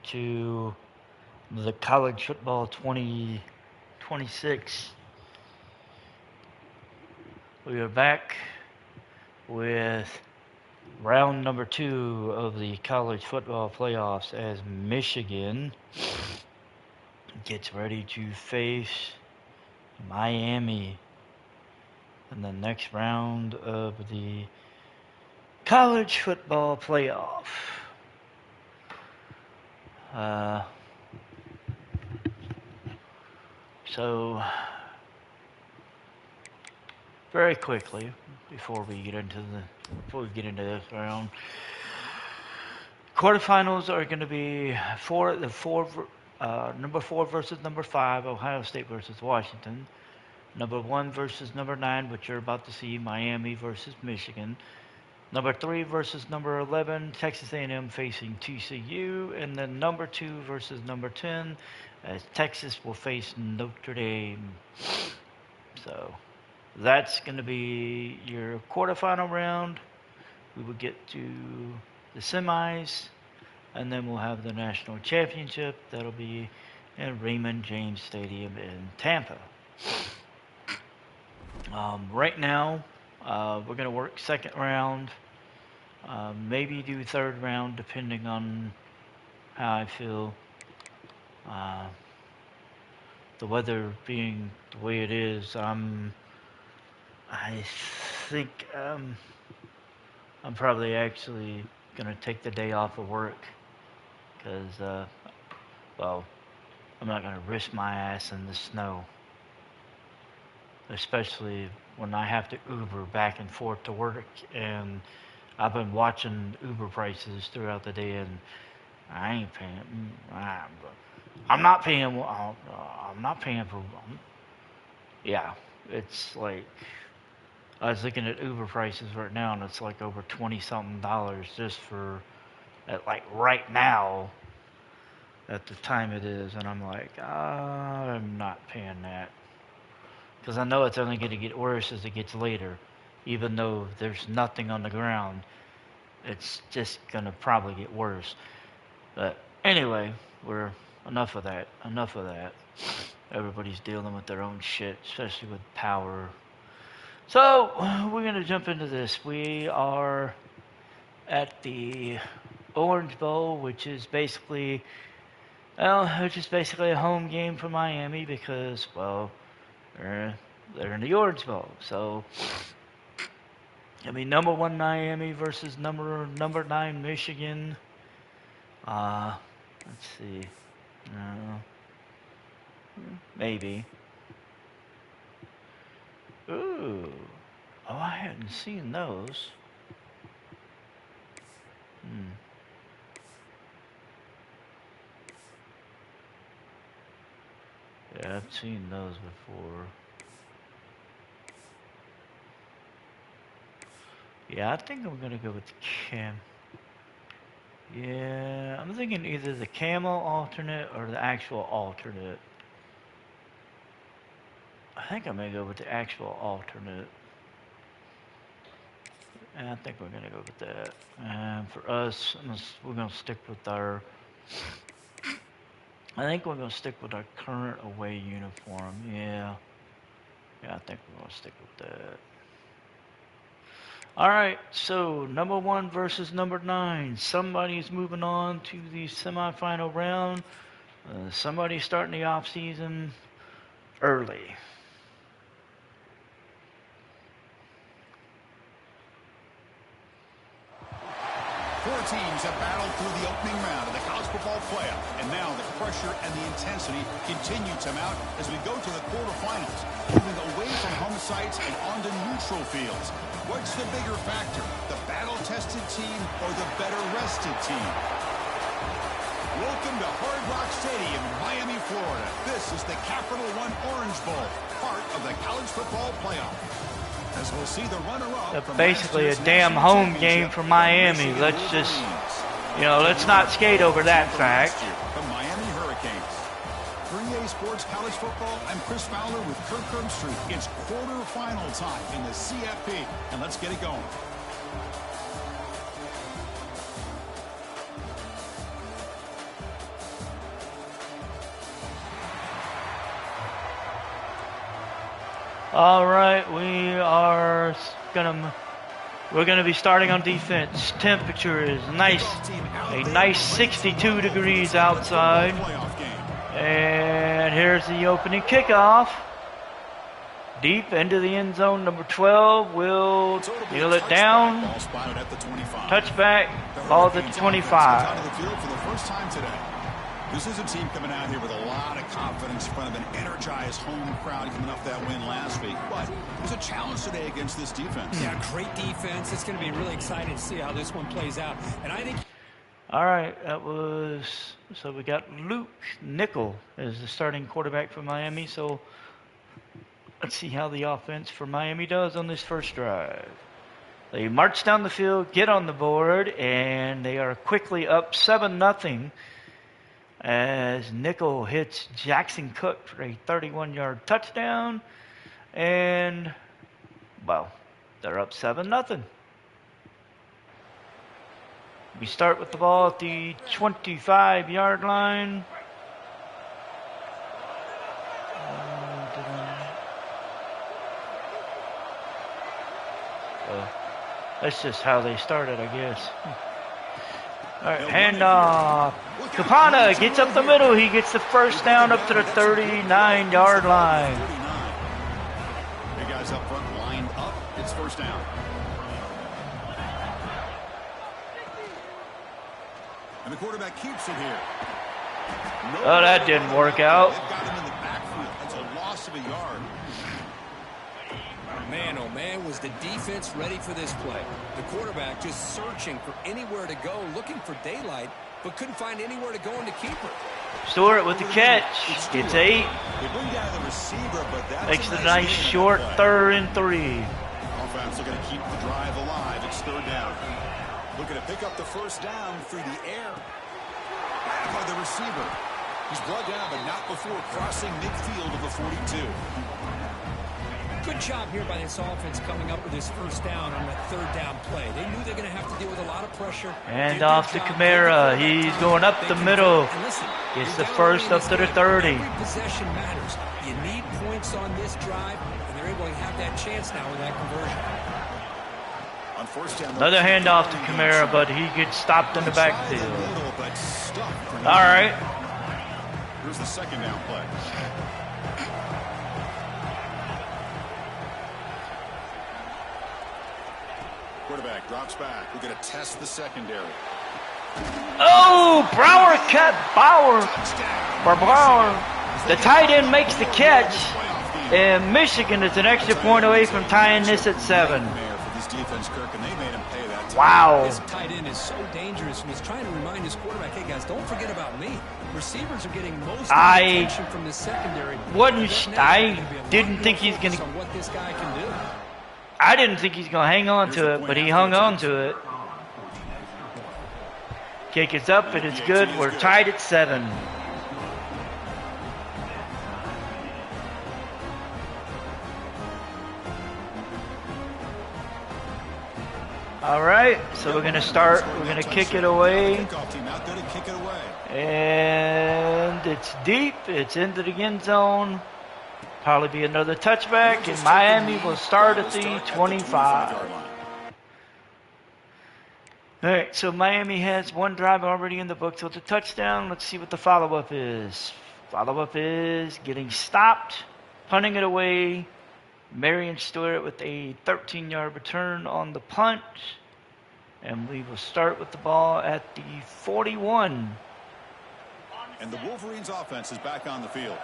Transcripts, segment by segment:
to the college football 2026. We are back with round number 2 of the college football playoffs as Michigan gets ready to face Miami in the next round of the college football playoff. So very quickly before we get into this round, quarterfinals are going to be number 4 versus number 5, Ohio State versus Washington. Number 1 versus number 9, which you're about to see, Miami versus Michigan. Number 3 versus number 11, Texas A&M facing TCU. And then number 2 versus number 10, as Texas will face Notre Dame. So that's going to be your quarterfinal round. We will get to the semis, and then we'll have the national championship. That'll be in Raymond James Stadium in Tampa. Right now, we're going to work second round, maybe do third round, depending on how I feel. The weather being the way it is, I think I'm probably actually going to take the day off of work because, I'm not going to risk my ass in the snow. Especially when I have to Uber back and forth to work, and I've been watching Uber prices throughout the day, and I ain't paying. I'm not paying for. Yeah, it's like I was looking at Uber prices right now, and it's like over $20-something just for, like right now, at the time it is, and I'm like, I'm not paying that. Because I know it's only going to get worse as it gets later. Even though there's nothing on the ground, it's just going to probably get worse. But anyway, enough of that. Everybody's dealing with their own shit, especially with power. So, we're going to jump into this. We are at the Orange Bowl, which is basically a home game for Miami because, they're in the Orange Bowl. So, number 1 Miami versus number 9 Michigan. Let's see. Maybe. Ooh. Oh, I hadn't seen those. Yeah, I've seen those before. Yeah, I think I'm gonna go with the Yeah, I'm thinking either the camel alternate or the actual alternate. I think I'm gonna go with the actual alternate. And I think we're gonna go with that. And for us, we're gonna stick with our. I think we're gonna stick with our current away uniform. Yeah, I think we're gonna stick with that. All right, so number 1 versus number 9. Somebody's moving on to the semifinal round. Somebody's starting the off season early. Four teams have battled through the opening round of the college football playoff, and now the pressure and the intensity continue to mount as we go to the quarterfinals, moving away from home sites and onto neutral fields. What's the bigger factor, the battle-tested team or the better-rested team? Welcome to Hard Rock Stadium in Miami, Florida. This is the Capital One Orange Bowl, part of the college football playoff. As we'll see the runner-up, basically a damn home game for Miami. Let's not skate over that fact. The Miami Hurricanes. 3A Sports College Football, I'm Chris Fowler with Kirk Herbstreit. It's quarterfinal time in the CFP, and let's get it going. All right, we're gonna be starting on defense. Temperature is a nice 62 degrees outside. And here's the opening kickoff. Deep into the end zone, number 12 will kneel it down. Touchback, ball at the 25. This is a team coming out here with a lot of confidence in front of an energized home crowd coming off that win last week. But there's a challenge today against this defense. Yeah, great defense. It's going to be really exciting to see how this one plays out. And I think... All right, so we got Luke Nickel as the starting quarterback for Miami. So let's see how the offense for Miami does on this first drive. They march down the field, get on the board, and they are quickly up 7-0. As Nickel hits Jackson Cook for a 31-yard touchdown. And, well, they're up 7-0. We start with the ball at the 25-yard line. That's just how they started, I guess. All right, handoff. Capana gets up the middle. He gets the first down up to the 39-yard line. Big guys up front lined up. It's first down. And the quarterback keeps it here. Oh, that didn't work out. They've got him in the backfield. That's a loss of a yard. Man, oh man, was the defense ready for this play. The quarterback just searching for anywhere to go, looking for daylight, but couldn't find anywhere to go in the keeper. Stewart with the catch. Gets 8. They bring down the receiver, but that's Makes the nice short 3rd and 3. Offense looking to keep the drive alive. It's third down. Looking to pick up the first down through the air. Back by the receiver. He's brought down, but not before crossing midfield of the 42. Good job here by this offense coming up with this first down on that third down play. They knew they're going to have to deal with a lot of pressure. And off to Kamara. He's going up the middle. Gets the first up to the 30. Every possession matters. You need points on this drive, and they're able to have that chance now with that conversion. On first down, Another handoff to Kamara, but he gets stopped in the backfield. All right. Here's the second down play. Quarterback drops back. We're going to test the secondary. Oh, Brower cut Bauer. The tight end makes the catch. And Michigan is an extra point away from tying this at 7. Wow. This tight end is so dangerous, and he's trying to remind his quarterback, hey guys, don't forget about me. Receivers are getting most of the attention from the secondary. I didn't think he's going to. What this guy can do. I didn't think he's going to hang on to it, but he hung on to it. Kick is up, and it's good. We're tied at 7. All right, so we're going to start. We're going to kick it away. And it's deep. It's into the end zone. Probably be another touchback, and Miami will start at the 25. All right, so Miami has one drive already in the books with a touchdown. Let's see what the follow-up is. Follow-up is getting stopped, punting it away. Marion Stewart with a 13-yard return on the punt. And we will start with the ball at the 41. And the Wolverines offense is back on the field.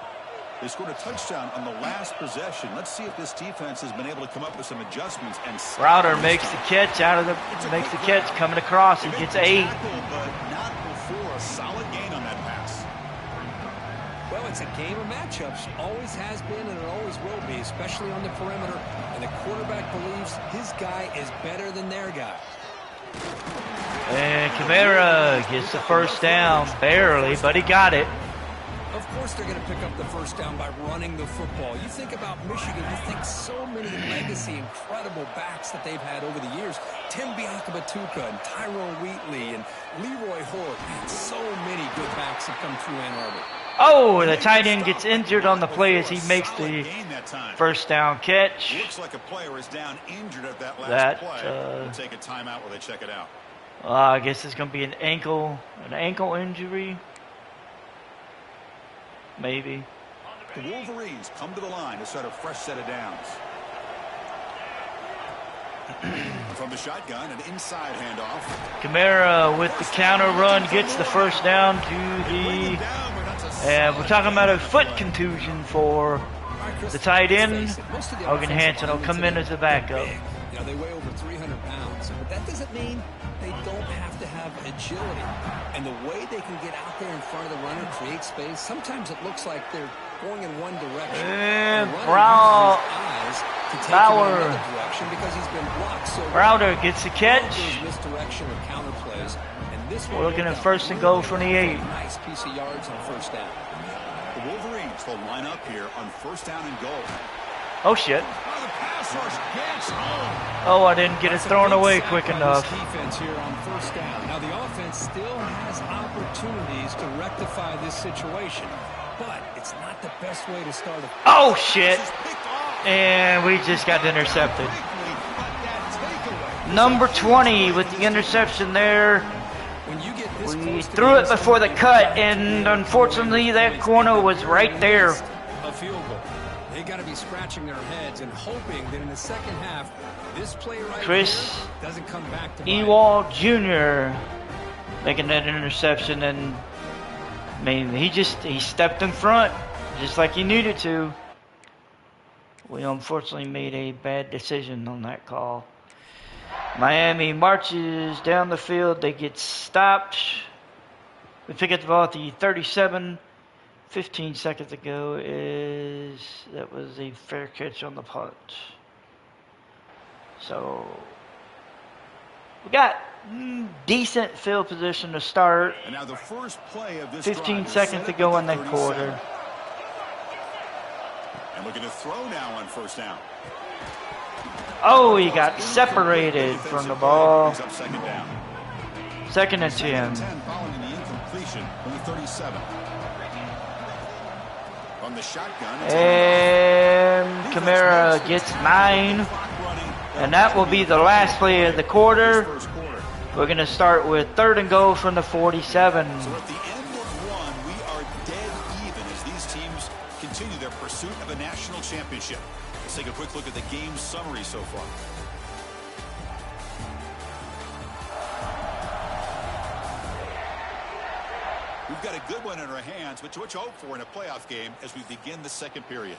They scored a touchdown on the last possession. Let's see if this defense has been able to come up with some adjustments. And Browder makes the catch coming across. He gets 8. But not before a solid gain on that pass. Well, it's a game of matchups. Always has been, and it always will be, especially on the perimeter. And the quarterback believes his guy is better than their guy. And Kamara gets the first down, barely, but he got it. Of course they're going to pick up the first down by running the football. You think about Michigan, you think so many legacy, incredible backs that they've had over the years. Tim Biakabatuka and Tyrone Wheatley and Leroy Hort. Man, so many good backs have come through Ann Arbor. Oh, the tight end gets injured on the play as he makes the first down catch. Looks like a player is down injured at that last play. We'll take a timeout while they check it out. I guess it's going to be an ankle injury. Maybe. The Wolverines come to the line to start a fresh set of downs. From the shotgun, an inside handoff. Kamara with the counter run gets the first down to the... And we're talking about a foot contusion for the tight end. Hogan Hansen will come in as a backup. You know, they weigh over 300 pounds, but that doesn't mean they don't have to have agility. And the way they can get out there in front of the runner, create space, sometimes it looks like they're going in one direction. And Bauer because he's been blocked so Browder gets the catch. Misdirection or counter plays. And this We're looking at first and goal from the 8. Nice piece of yards on first down. The Wolverines will line up here on first down and goal. Oh shit. The pass rush gets home. Oh, I didn't get it thrown away quick enough. Defense here on first down. Now the offense still has opportunities to rectify this situation, but it's not the best way to start a... Oh shit. And we just got intercepted. Number 20 with the interception there. We threw it before the cut, and unfortunately that corner was right there. A field goal. They got to be scratching their heads and hoping that in the second half, this play right Chris here doesn't come back to Ewald Jr. making that interception, and I mean he stepped in front just like he needed to. We unfortunately made a bad decision on that call. Miami marches down the field. They get stopped. We pick up the ball at the 37. 15 seconds ago that was a fair catch on the punt. So we got decent field position to start. And now the first play of this 15 seconds to go in that quarter. And looking to throw now on first down. Oh, he got separated from the ball. Second and 10. Following the incompletion from the 37. From the shotgun. And Kamara gets 9. And that will be the last play of the quarter. We're going to start with third and goal from the 47. So at the end of one, we are dead even as these teams continue their pursuit of a national championship. Let's take a quick look at the game summary so far. We've got a good one in our hands, but what you hope for in a playoff game as we begin the second period.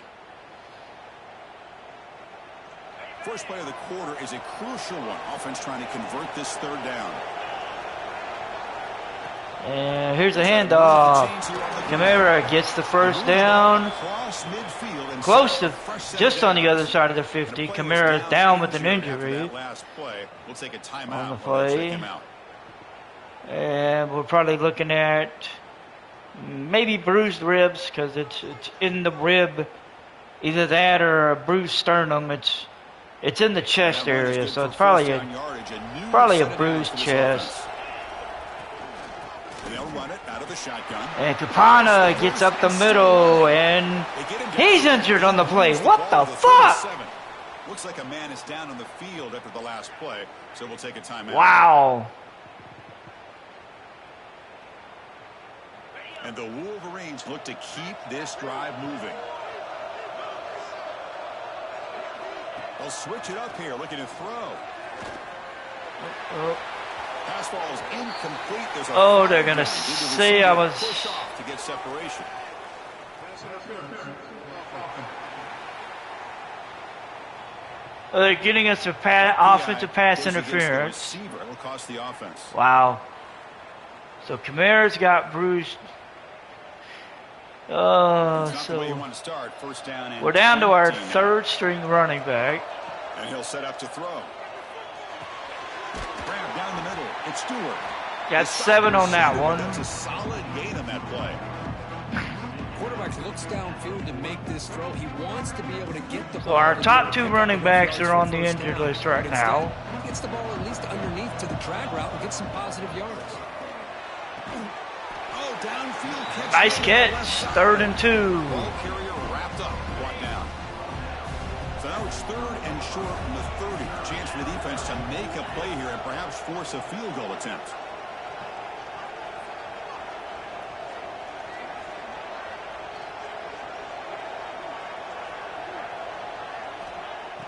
First play of the quarter is a crucial one. Offense trying to convert this third down. And here's a handoff. Kamara gets the first down. Close to just on the other side of the 50. Kamara is down with an injury on the play. And we're probably looking at maybe bruised ribs because it's in the rib. Either that or a bruised sternum. It's in the chest area, so it's probably a bruised chest. And Capana gets up the middle, and he's injured on the play. What the fuck? Looks like a man is down on the field after the last play, so we'll take a timeout. Wow. And the Wolverines look to keep this drive moving. They'll switch it up here, looking to throw. Pass ball is incomplete. Oh, they're going to say I was... to get separation. They're getting us offensive pass interference. It'll cost the offense. Wow. So Kamara's got bruised. So we're down to our third string running back. And he'll set up to throw. Grab down the middle. It's Stewart. Got 7 on that one. That's a solid gain on that play. Quarterback looks downfield to make this throw. He wants to be able to get the ball. So our top 2 running backs are on the injured list right now. He gets the ball at least underneath to the drag route and gets some positive yards. downfield catch. Nice catch. 3rd and 2. Ball carrier wrapped up, brought down. So now it's 3rd and short from the 30. Chance for the defense to make a play here and perhaps force a field goal attempt.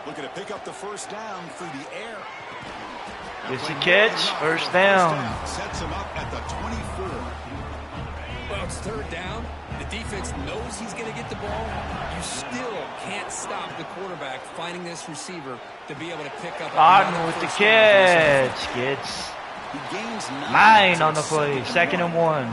Looking to pick up the first down through the air. It's a catch. First down. Sets him up at the 24. Well, it's 3rd down. The defense knows he's going to get the ball. You still can't stop the quarterback finding this receiver to be able to pick up. Otten with the catch. Gets 9 on the play. 2nd and 1.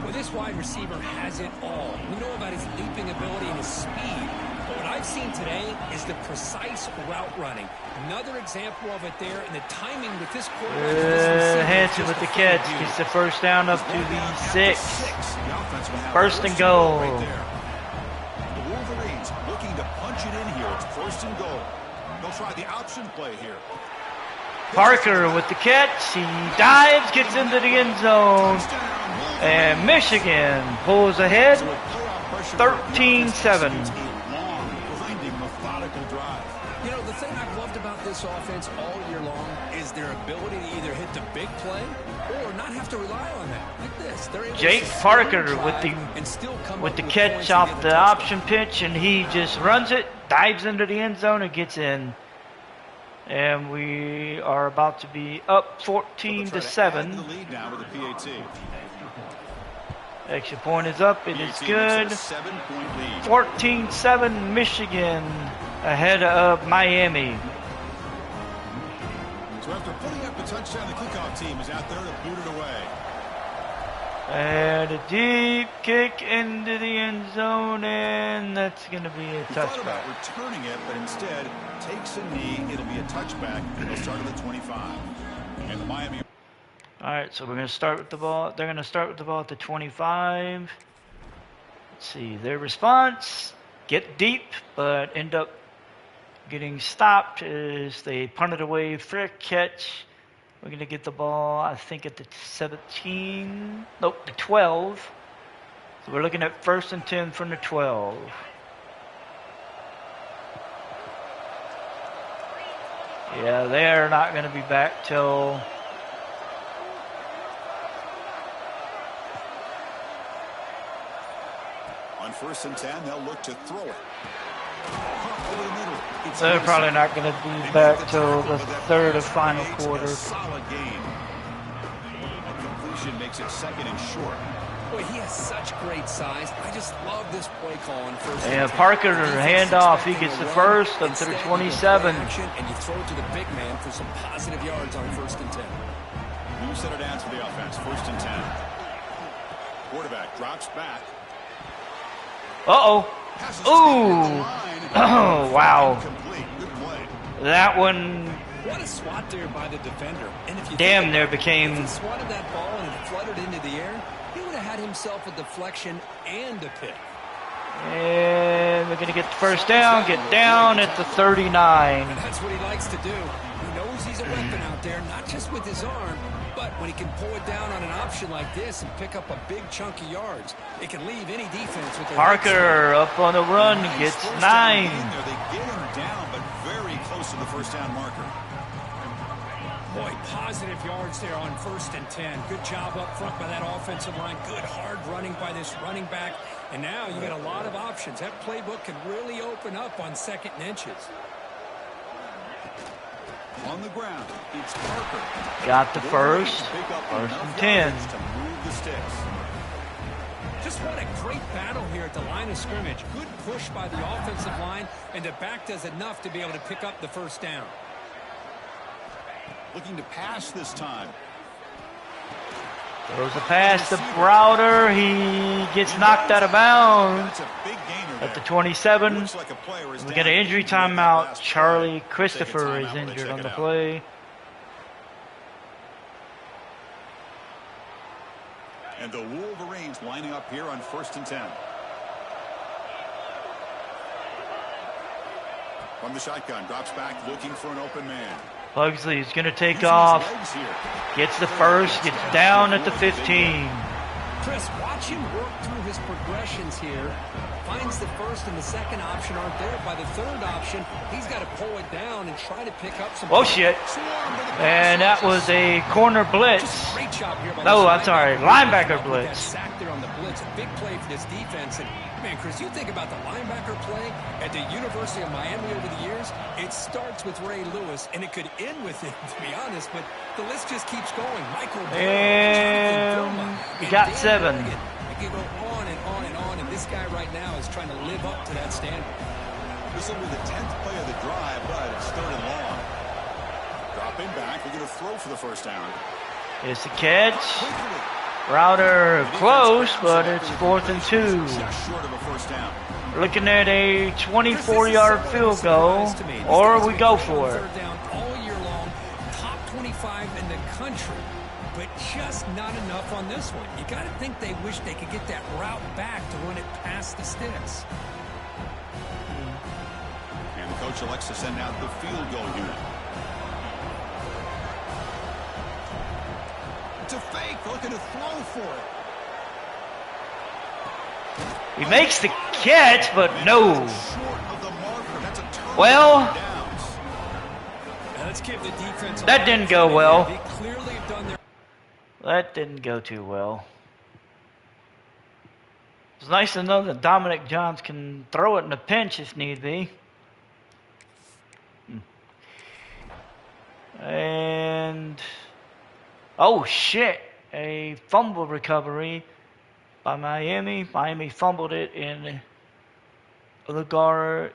Well, this wide receiver has it all. We know about his leaping ability and his speed. But what I've seen today is the precise route running. Another example of it there, and the timing with this quarterback. Hanson with the catch. Gets the first down up to the 6. 1st and goal. The Wolverines looking to punch it in here. It's 1st and goal. They'll try the option play here. Parker with the catch. He dives, gets into the end zone. And Michigan pulls ahead 13-7. You know, the thing I've loved about this offense all year long is their ability to either hit the big play or not have to rely on that. Like this. They're able Jake to Parker with the catch off the option pitch, and he just runs it, dives into the end zone, and gets in. And we are about to be up 14-7. Extra point is up. It is good. 14-7 Michigan ahead of Miami. So after putting up a touchdown, the kickoff team is out there to boot it away. And a deep kick into the end zone, and that's going to be a touchback. Thought about returning it, but instead takes a knee. It'll be a touchback. It'll start at the 25. And the Miami. All right, so we're going to start with the ball. They're going to start with the ball at the 25. Let's see. Their response, get deep, but end up getting stopped as they punt it away for a catch. We're going to get the ball, I think, at the 17. Nope, the 12. So we're looking at 1st and 10 from the 12. Yeah, they're not going to be back till... On 1st and 10, they'll look to throw it. They're probably not going to be back till the 3rd and final quarter. Solid game. And completion makes it 2nd and short. Boy, he has such great size. I just love this play call on 1st and 10. And Parker handoff. He gets the first up to the 27. And you throw it to the big man for some positive yards on 1st and 10. New set of downs for the offense. 1st and 10. Quarterback drops back. Uh-oh. Ooh. Oh, wow. That one What a swat there by the defender. And if you damn near became... If he swatted that ball and it fluttered into the air, he would have had himself a deflection and a pick. And we're going to get the first down. Get down at the 39. And that's what he likes to do. He knows he's a weapon out there, not just with his arm, but when he can pull it down on an option like this and pick up a big chunk of yards, it can leave any defense with their Parker up on the run, gets 9. They get him down, but very close to the first down marker. Boy, positive yards there on 1st and 10. Good job up front by that offensive line. Good hard running by this running back. And now you got a lot of options. That playbook can really open up on 2nd and inches. On the ground, it's Parker. Got the first. 1st and 10. To move the sticks. Just what a great battle here at the line of scrimmage. Good push by the offensive line, and the back does enough to be able to pick up the first down. Looking to pass this time. Throws a pass to Browder. He gets knocked out of bounds at the 27. We got an injury timeout. Charlie Christopher is injured on the play. And the Wolverines lining up here on 1st and 10. From the shotgun, drops back, looking for an open man. Pugsley is going to take off. Gets the first, gets down at the 15. Chris, watch him work through his progressions here. Finds the first and the second option aren't there. By the third option, he's got to pull it down and try to pick up some... Oh, shit. And that was a corner blitz. Great job here by No, I'm sorry. Linebacker blitz. Sack there on the blitz. A big play for this defense. And, man, Chris, you think about the linebacker play at the University of Miami over the years, it starts with Ray Lewis, and it could end with it, to be honest, but the list just keeps going. Michael And you got 7. It can go on and on and on, and this guy right now is trying to live up to that standard. This will be the 10th play of the drive, but it's 3rd and long. Dropping back, we're going to throw for the first down. It's the catch. Router close, but it's 4th and 2. Just short of a first down. Looking at a 24-yard field goal, or we go for it. Third down all year long, top 25 in the country, but just not enough on this one. You got to think they wish they could get that route back to run it past the sticks. And the coach elects to send out the field goal unit. It's a fake. They're looking to throw for it. He makes the catch, but no. Short of the marker. That's a turnover. Well, Let's give the defense that didn't go well. They clearly have done their... That didn't go too well. It's nice to know that Dominic Johns can throw it in a pinch if need be. And oh shit, a fumble recovery by Miami. Miami fumbled it in Lugard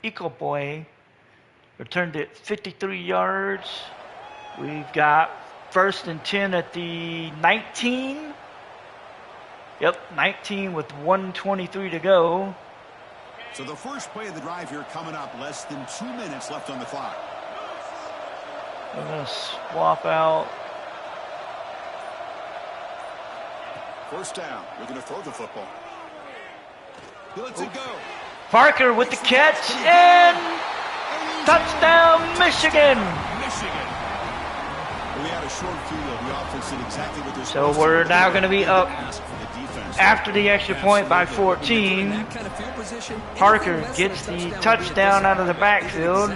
Ecoboy. Returned it 53 yards. We've got 1st and 10 at the 19. Yep, 19 with 1:23 to go. So the first play of the drive here coming up, less than 2 minutes left on the clock. We're going to swap out. First down. We're going to throw the football. He lets it go. Parker with the catch and touchdown, Michigan. We had a short field. The offense did exactly what they're So supposed to we're do. now going to be up Ask for the defense. after the extra point by 14. Parker gets the touchdown out of the backfield,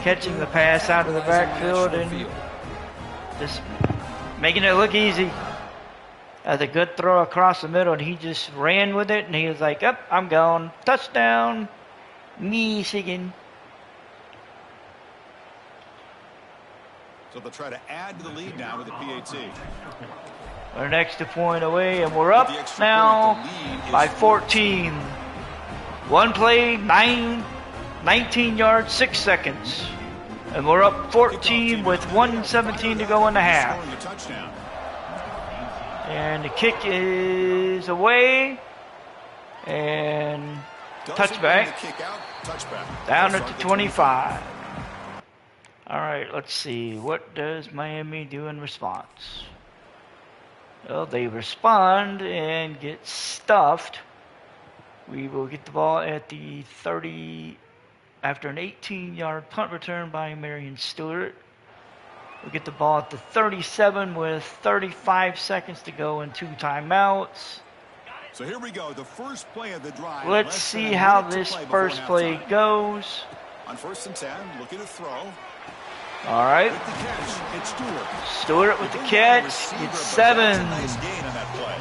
catching the pass out of the backfield and just making it look easy. That's a good throw across the middle, and he just ran with it, and he was like, "Up, I'm going. Touchdown, Michigan." So they'll try to add to the lead now with the PAT. We're an extra point away, and we're up now by 14. One play, 19 yards, 6 seconds. And we're up 14 with 1:17 to go in the half. And the kick is away. And touchback. Down at the 25. All right, let's see. What does Miami do in response? Well, they respond and get stuffed. We will get the ball at the 30 after an 18-yard punt return by Marion Stewart. We'll get the ball at the 37 with 35 seconds to go and 2 timeouts. So here we go, the first play of the drive. Let's see how this first play goes. On 1st and 10, looking to throw. All right. With the catch, it's Stewart. Stewart with the catch. It's 7. Nice gain on that play.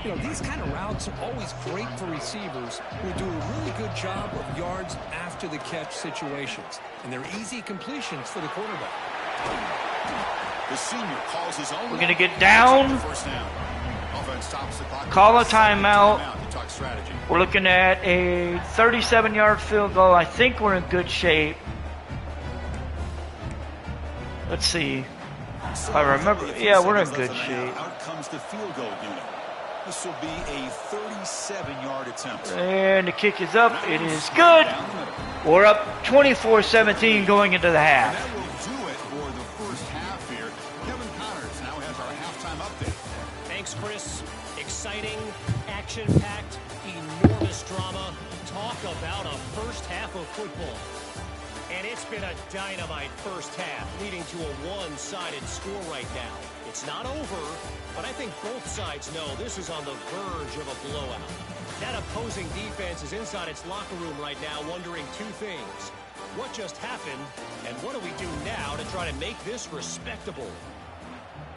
You know, these kind of routes are always great for receivers who do a really good job of yards after the catch situations. And they're easy completions for the quarterback. The senior calls his own. We're going to get down. First down. Offense stops the clock. Call a timeout. To talk strategy. We're looking at a 37-yard field goal. I think we're in good shape. Let's see. If I remember, yeah, we're in good shape. Out comes the field goal unit. This will be a 37-yard attempt. And the kick is up. It is good. We're up 24-17 going into the half. And that will do it for the first half here. Kevin Connors now has our halftime update. Thanks, Chris. Exciting, action-packed, enormous drama. Talk about a first half of football. And it's been a dynamite first half, leading to a one-sided score right now. It's not over, but I think both sides know this is on the verge of a blowout. That opposing defense is inside its locker room right now wondering two things. What just happened, and what do we do now to try to make this respectable?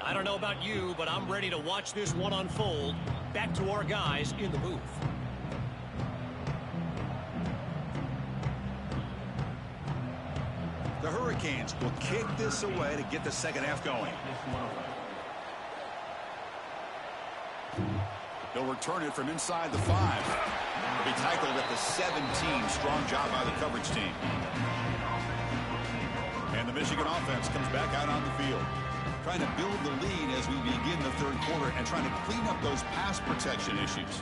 I don't know about you, but I'm ready to watch this one unfold. Back to our guys in the booth. The Hurricanes will kick this away to get the second half going. They'll return it from inside the 5. They'll be tackled at the 17. Strong job by the coverage team. And the Michigan offense comes back out on the field, trying to build the lead as we begin the third quarter and trying to clean up those pass protection issues.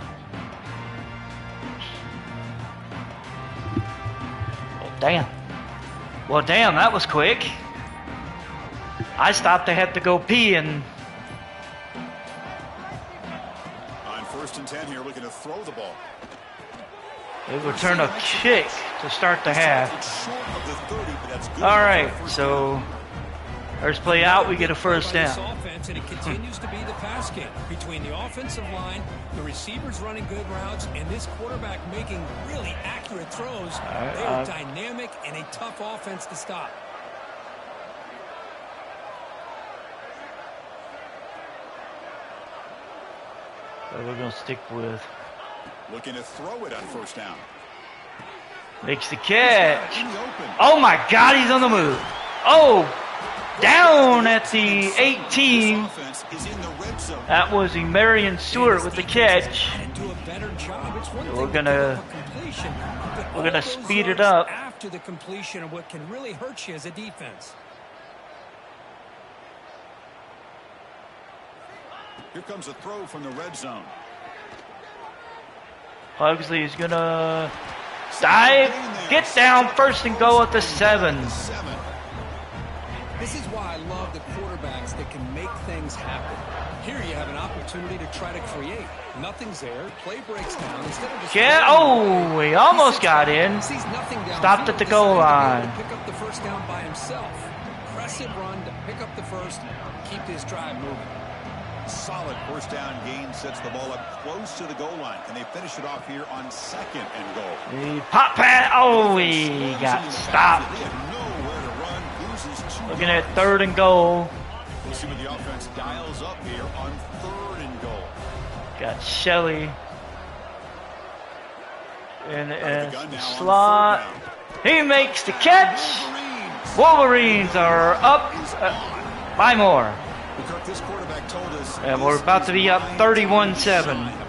Well, damn, that was quick. I stopped to have to go pee and... On 1st and 10 here, looking to throw the ball. They return a kick to start the half. All right, so first play out, we get a first down. Offense, and it continues to be the pass game between the offensive line, the receivers running good routes, and this quarterback making really accurate throws. They are dynamic and a tough offense to stop. So we're going to stick with. Looking to throw it on first down. Makes the catch. Oh my God, he's on the move. Oh, down at the 18. That was Marion Stewart with the catch. We're gonna speed it up. After the completion of what can really hurt you as a defense. Here comes a throw from the red zone. Pugsley is gonna dive, get down, first and goal at the 7. This is why I love the quarterbacks that can make things happen. Here you have an opportunity to try to create. Nothing's there. Play breaks down. Instead of just he almost got in. Stopped at the goal line. Pick up the first down by himself. Impressive run to pick up the first. Keep this drive moving. Solid first down gain sets the ball up close to the goal line. Can they finish it off here on 2nd and goal? The pop pass. Oh, he got stopped. They have nowhere to run. Loses 2 Looking at 3rd and goal. We'll see what the offense dials up here on 3rd and goal. Got Shelley in the slot. He makes the catch. Wolverines are up by more. This quarterback told us, and we're about to be up 31-7. A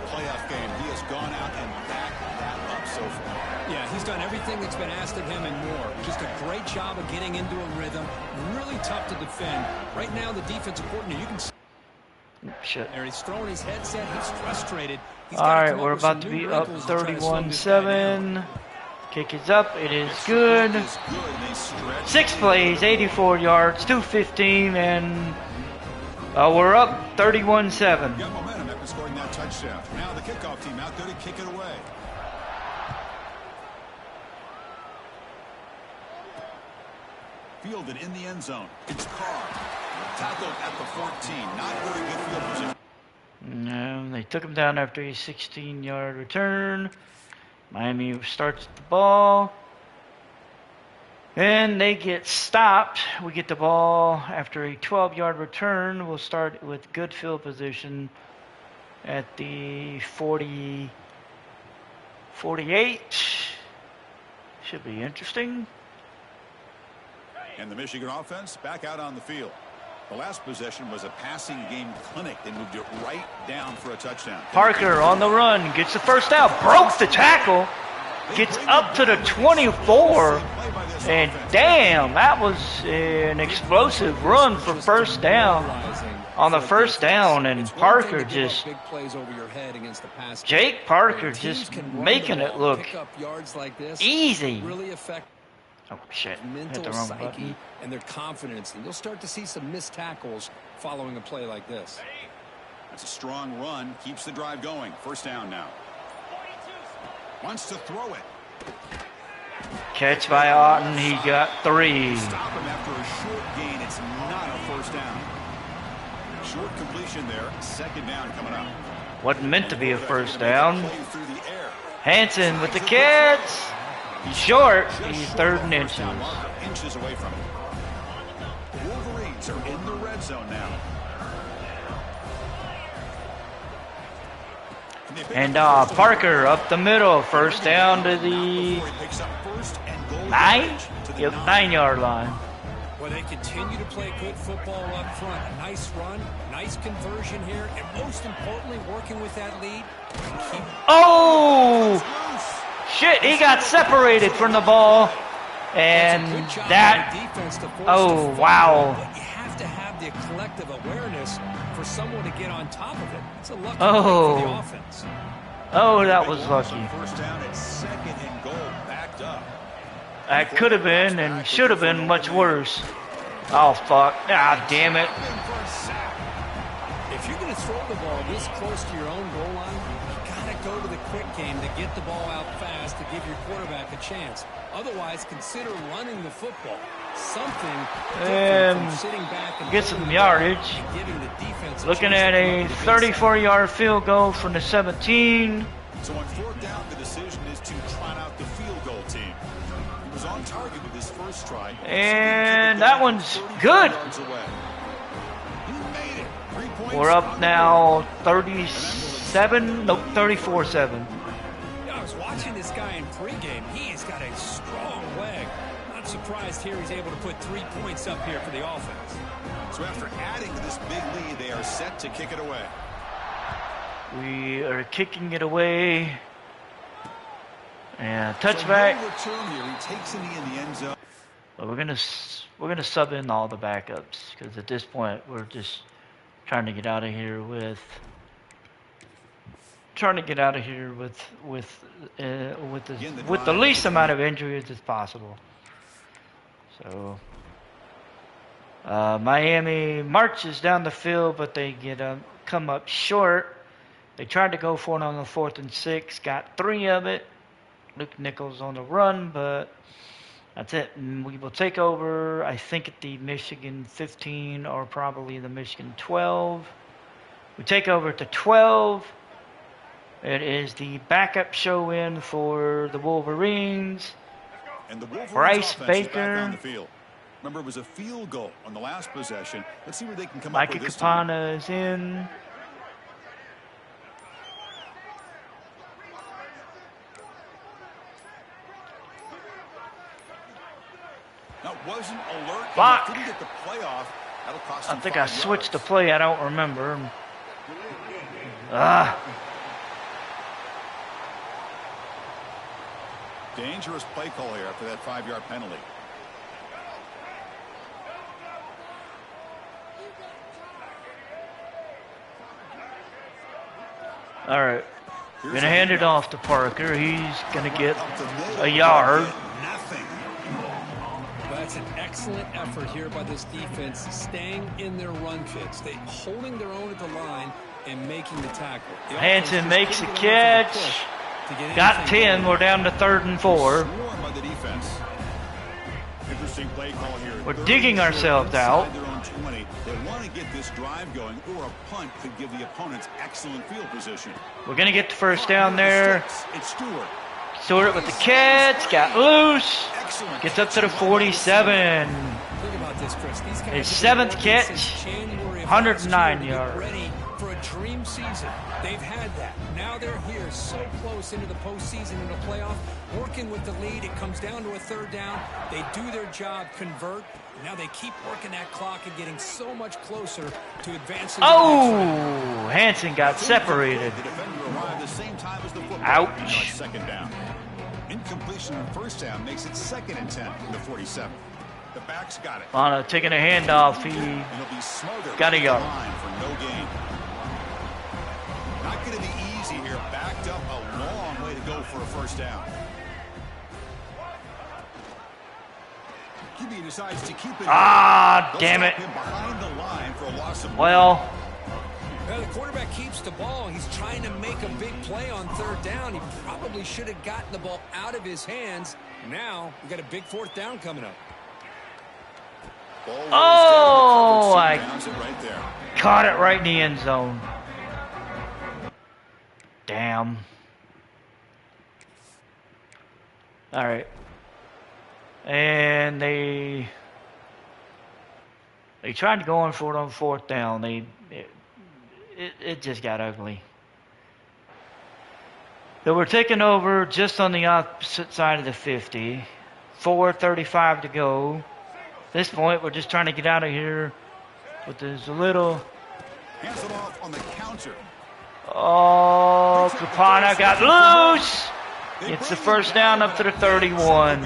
playoff game. He has gone out and backed that up so far. Yeah, he's done everything that's been asked of him and more. Just a great job of getting into a rhythm. Really tough to defend. Right now, the defensive coordinator, you can see. Shit. There, he's throwing his headset. He's frustrated. All right, we're about to be up 31-7. Kick is up. It is good. 6 plays, 84 yards, 215, and we're up 31-7. Got momentum after scoring that touchdown. Now the kickoff team out there to kick it away. Fielded in the end zone. It's Carr. Tackled at the 14. Not very good field position. No, they took him down after a 16-yard return. Miami starts the ball. And they get stopped. We get the ball after a 12-yard return. We'll start with good field position at the 48. Should be interesting. And the Michigan offense back out on the field. The last possession was a passing game clinic. They moved it right down for a touchdown. Parker on the run. Gets the first down. Broke the tackle. Gets up to the 24. And damn, that was an explosive run for first down. On the first down, and Parker just... Jake Parker just making it look easy. Oh, shit. Hit the wrong button. And their confidence, and you'll start to see some missed tackles following a play like this. That's a strong run. Keeps the drive going. First down now. Wants to throw it. Catch by Otten. He got 3. Stop him after a short gain. It's not a first down. Short completion there. Second down coming up. Wasn't meant to be a first down. Through the air. Hansen with the catch. He's short. He's 3rd and inches. Inches away from it. The Wolverines are in the red zone now. And Parker up the middle. First down to the 9? Yep, 9-yard line. Well, they continue to play good football up front. A nice run, nice conversion here, and most importantly, working with that lead. Oh! Shit, he got separated from the ball. And that... Oh, wow. You have to have the collective awareness for someone to get on top of it. It's a lucky play for the offense. Oh, that was lucky. First down at 2nd and goal, backed up. That could have been and should have been much worse. Oh, fuck. Ah, damn it. If you're going to throw the ball this close to your own goal line, you got to go to the quick game to get the ball out fast to give your quarterback a chance. Otherwise, consider running the football. Something different from sitting back and get some yardage. Giving the defense Looking at a 34-yard field goal from the 17. So on 4th down, the decision is to trot out the field goal team. He was on target with his first try. And that one's good. We're up now 37, nope, 34-7. I was watching this guy in pregame. He's got a strong leg. Not surprised here he's able to put 3 points up here for the offense. So after adding to this big lead, they are set to kick it away. We are kicking it away. And touchback. So no return here. He takes a knee in the end zone. But we're gonna sub in all the backups because at this point we're just trying to get out of here with the least amount of injuries as possible. So Miami marches down the field, but they come up short. They tried to go for it on the 4th and 6, got 3 of it. Luke Nichols on the run, but that's it. And we will take over, I think, at the Michigan 15 or probably the Michigan 12. We take over at the 12. It is the backup show in for the Wolverines. And the Wolverines Bryce Baker. Baker. On the field. Remember, it was a field goal on the last possession. Let's see where they can come Micah up with this time. Kapana is in. Wasn't alert. Block. Couldn't get the play off. That'll cost him I think 5 I switched the yards. play. I don't remember. Dangerous play call here after that 5-yard penalty. All right. We're going to hand it off to Parker. He's going to get a yard. Nothing. That's an excellent effort here by this defense, staying in their run fits. They holding their own at the line and making the tackle. Hansen makes a catch. Got 10. We're down to 3rd and 4. By the defense. Interesting play call here. We're digging ourselves out. Their own 20. They want to get this drive going, or a punt could give the opponents excellent field position. We're going to get the first down there. It's Stewart. Stewart with the catch. Got loose. Gets up to the 47. Think about this, Chris. These guys His 7th catch. 109 yards. Ready for a dream season. They've had that. Now they're here, so close into the postseason and the playoff, working with the lead. It comes down to a 3rd down. They do their job, convert. Now they keep working that clock and getting so much closer to advancing. Oh, Hansen got separated. The defender arrived the same time as the football. Ouch. 2nd down. Incompletion on 1st down makes it 2nd and 10 from the 47. The back's got it. On taking a handoff, he And he'll be smothered got a at the yard. line for no gain. Not going to be easy here. Backed up a long way to go for a 1st down. QB decides to keep it. Ah, They'll damn stop it. him behind the line for a loss of Well, Well, the quarterback keeps the ball. He's trying to make a big play on third down. He probably should have gotten the ball out of his hands. Now, we got a big fourth down coming up. Oh, I right there. caught it right in the end zone. Damn. All right. And they tried to go in for it on fourth down. It just got ugly. They were taking over just on the opposite side of the 50. 4:35 to go. At this point, we're just trying to get out of here. But there's a little... Hands it off on the counter. Oh, Capana got loose. It's the first down up to the 31.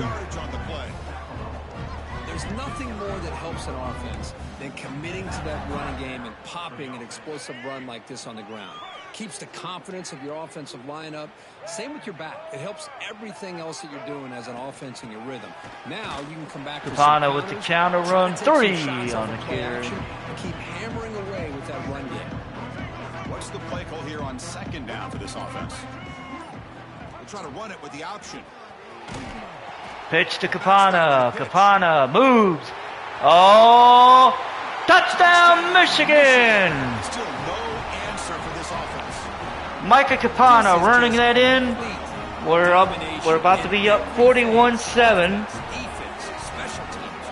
There's nothing more that helps an offense than committing to that running game and popping an explosive run like this on the ground. Keeps the confidence of your offensive lineup. Same with your back. It helps everything else that you're doing as an offense in your rhythm. Now you can come back Capana with the counter run, 3 on the carry. Keep hammering away with that run game. What's the play call here on second down for this offense? They'll try to run it with the option. Pitch to Capana. Capana moves. Oh, touchdown, Michigan! Still no answer for this offense. Micah Capana running that in. We're about to be up 41-7. Defense, special teams.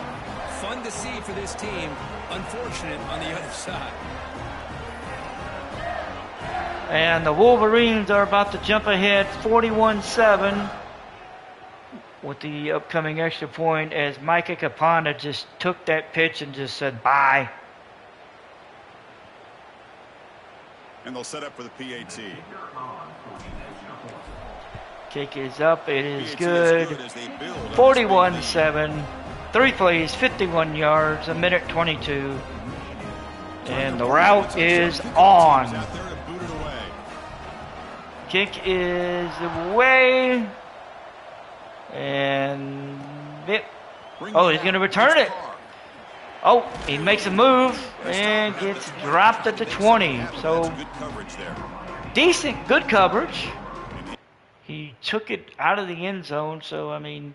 Fun to see for this team. Unfortunate on the other side. And the Wolverines are about to jump ahead 41-7 with the upcoming extra point as Micah Capana just took that pitch and just said bye. And they'll set up for the PAT. Kick is up. It is good. 41-7. 3 plays, 51 yards, a minute 22. And the route is on. Kick is away. And oh, he's going to return it. Oh, he makes a move and gets dropped at the 20. So decent, good coverage. He took it out of the end zone. So, I mean,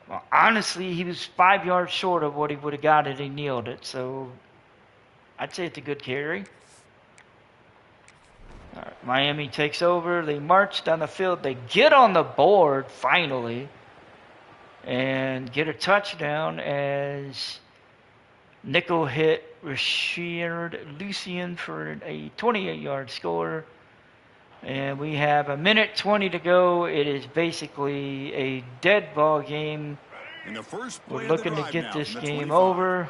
well, honestly, he was 5 yards short of what he would have got if he nailed it. So I'd say it's a good carry. All right, Miami takes over. They march down the field. They get on the board finally and get a touchdown as nickel hit Rashard Lucien for a 28-yard score. And we have a minute 20 to go. It is basically a dead ball game. In the first We're looking to get this game over.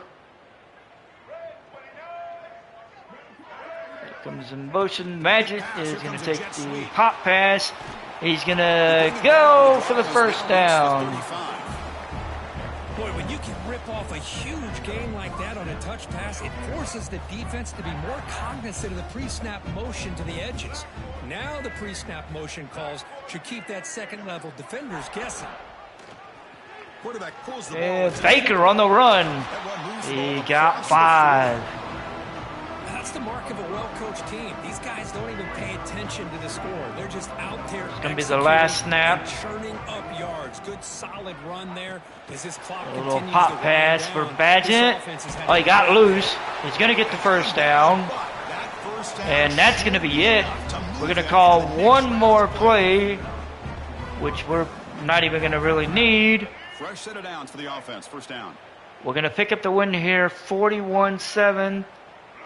Comes in motion. Magic is going to take the pop pass. He's going to go for the first down. Boy, when you can rip off a huge game like that on a touch pass, it forces the defense to be more cognizant of the pre-snap motion to the edges. Now the pre-snap motion calls should keep that second-level defenders guessing. Quarterback pulls the ball. And Baker on the run. He got 5. That's the mark of a well-coached team. These guys don't even pay attention to the score. They're just out there. It's going to be the last snap. Churning up yards. Good solid run there. As this clock A little pop pass for Badgett. Oh, he got loose. He's going to get the first down. And that's going to be it. We're going to call one more play, which we're not even going to really need. Fresh set of downs for the offense. First down. We're going to pick up the win here, 41-7.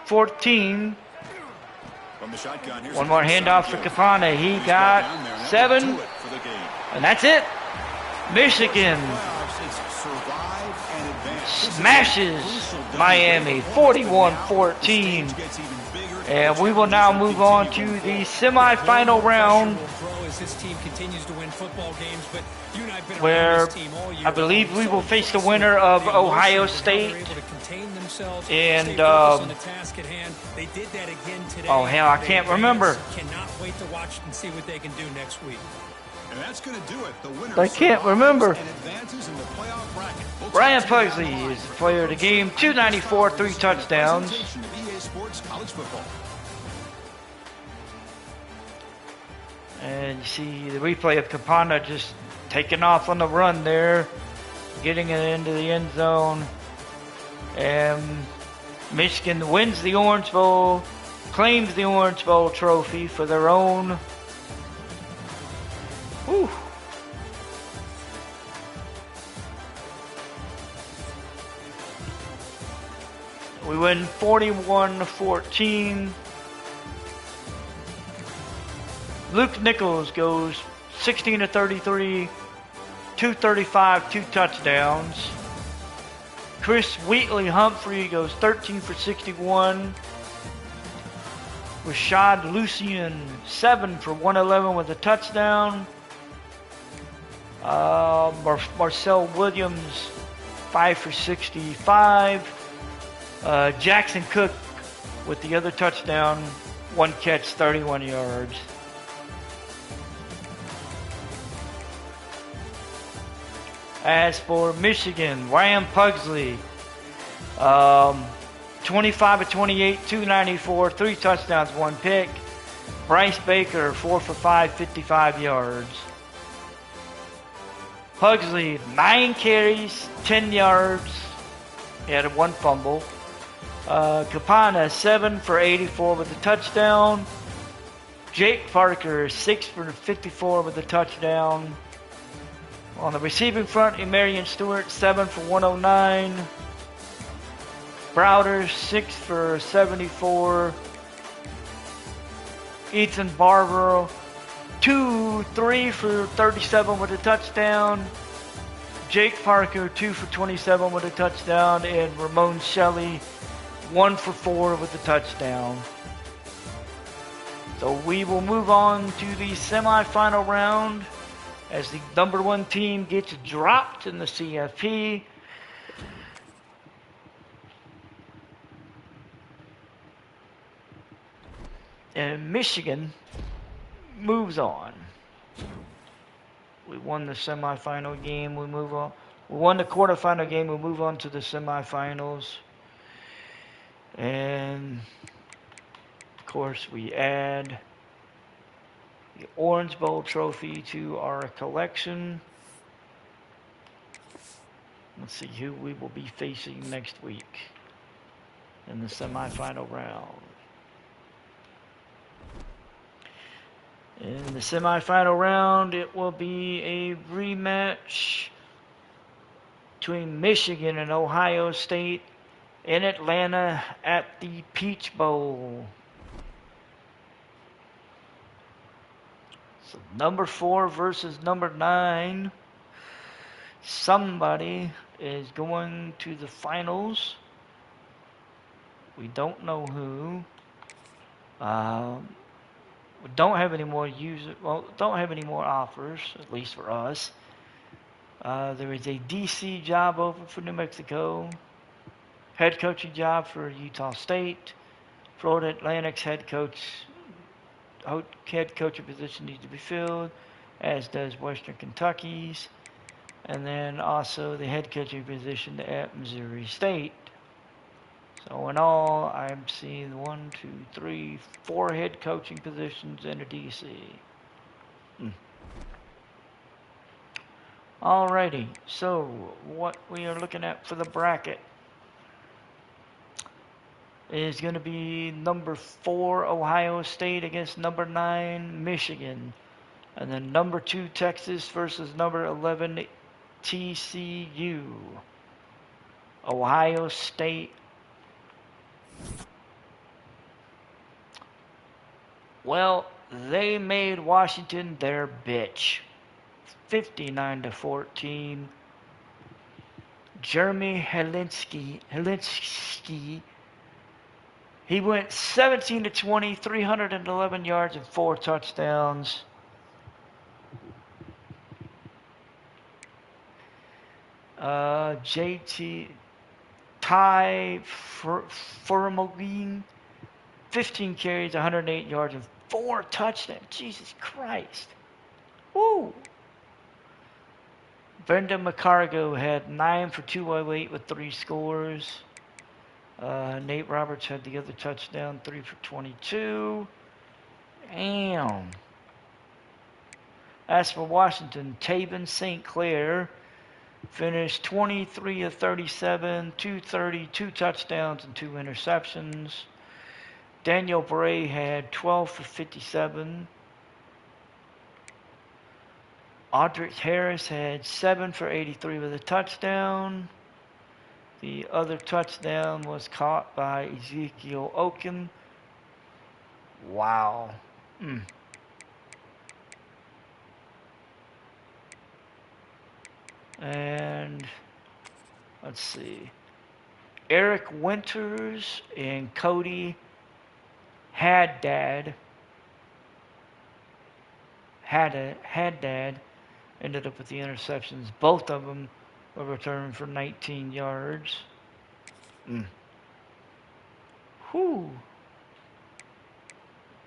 14. From the shotgun, one more handoff for Capana. He got 7. And that's it. Michigan smashes Miami 41-14. And we will now move on to the semifinal round, where I believe we will face the winner of Ohio State and oh hell, I can't remember. Cannot wait to watch and see what they can do next week. And that's going to do it. The winner I can't remember. and advances in the playoff bracket. Brian Pugsley is the player of the game. 294, 3 touchdowns. Sports College Football. And you see the replay of Campana just taking off on the run there, getting it into the end zone. And Michigan wins the Orange Bowl, claims the Orange Bowl trophy for their own. Whew. We win 41-14. Luke Nichols goes 16-33, 235, 2 touchdowns. Chris Wheatley Humphrey goes 13 for 61. Rashad Lucien 7 for 111 with a touchdown. Marcel Williams 5 for 65. Jackson Cook with the other touchdown, 1 catch, 31 yards. As for Michigan, Ryan Pugsley, 25 of 28, 294, 3 touchdowns, 1 pick. Bryce Baker, 4 for 5, 55 yards. Pugsley, 9 carries, 10 yards. He had 1 fumble. Campana, 7 for 84 with a touchdown. Jake Parker, 6 for 54 with a touchdown. On the receiving front, Emarion Stewart, 7 for 109. Browder, 6 for 74. Ethan Barber, 3 for 37 with a touchdown. Jake Parker, 2 for 27 with a touchdown. And Ramon Shelley, 1 for 4 with a touchdown. So we will move on to the semifinal round as the number 1 team gets dropped in the CFP. And Michigan moves on. We won the semifinal game, we move on. We won the quarterfinal game, we move on to the semifinals. And of course we add the Orange Bowl trophy to our collection. Let's see who we will be facing next week in the semifinal round. In the semifinal round, it will be a rematch between Michigan and Ohio State in Atlanta at the Peach Bowl. So number 4 versus number 9. Somebody is going to the finals. We don't know who. We don't have any more don't have any more offers, at least for us. There is a DC job open for New Mexico. Head coaching job for Utah State. Florida Atlantic's head coaching position needs to be filled, as does Western Kentucky's. And then also the head coaching position at Missouri State. So in all, I'm seeing 4 head coaching positions in a DC. Alrighty, so what we are looking at for the bracket is going to be number 4 Ohio State against number 9 Michigan, and then number 2 Texas versus number 11 TCU. Ohio State. Well, they made Washington their bitch. 59-14. Jeremy Helinski, he went 17-20, 311 yards and 4 touchdowns. JT Ty Furmogine, 15 carries, 108 yards and 4 touchdowns. Jesus Christ. Woo! Brendan McCargo had 9 for 208 with 3 scores. Nate Roberts had the other touchdown, 3 for 22. Damn. As for Washington, Taven St. Clair finished 23 of 37, 230, 2 touchdowns and 2 interceptions. Daniel Bray had 12 for 57. Audric Harris had 7 for 83 with a touchdown. The other touchdown was caught by Ezekiel Oken. Wow. And let's see. Eric Winters and Cody Haddad ended up with the interceptions. Both of them were returned for 19 yards. Whew.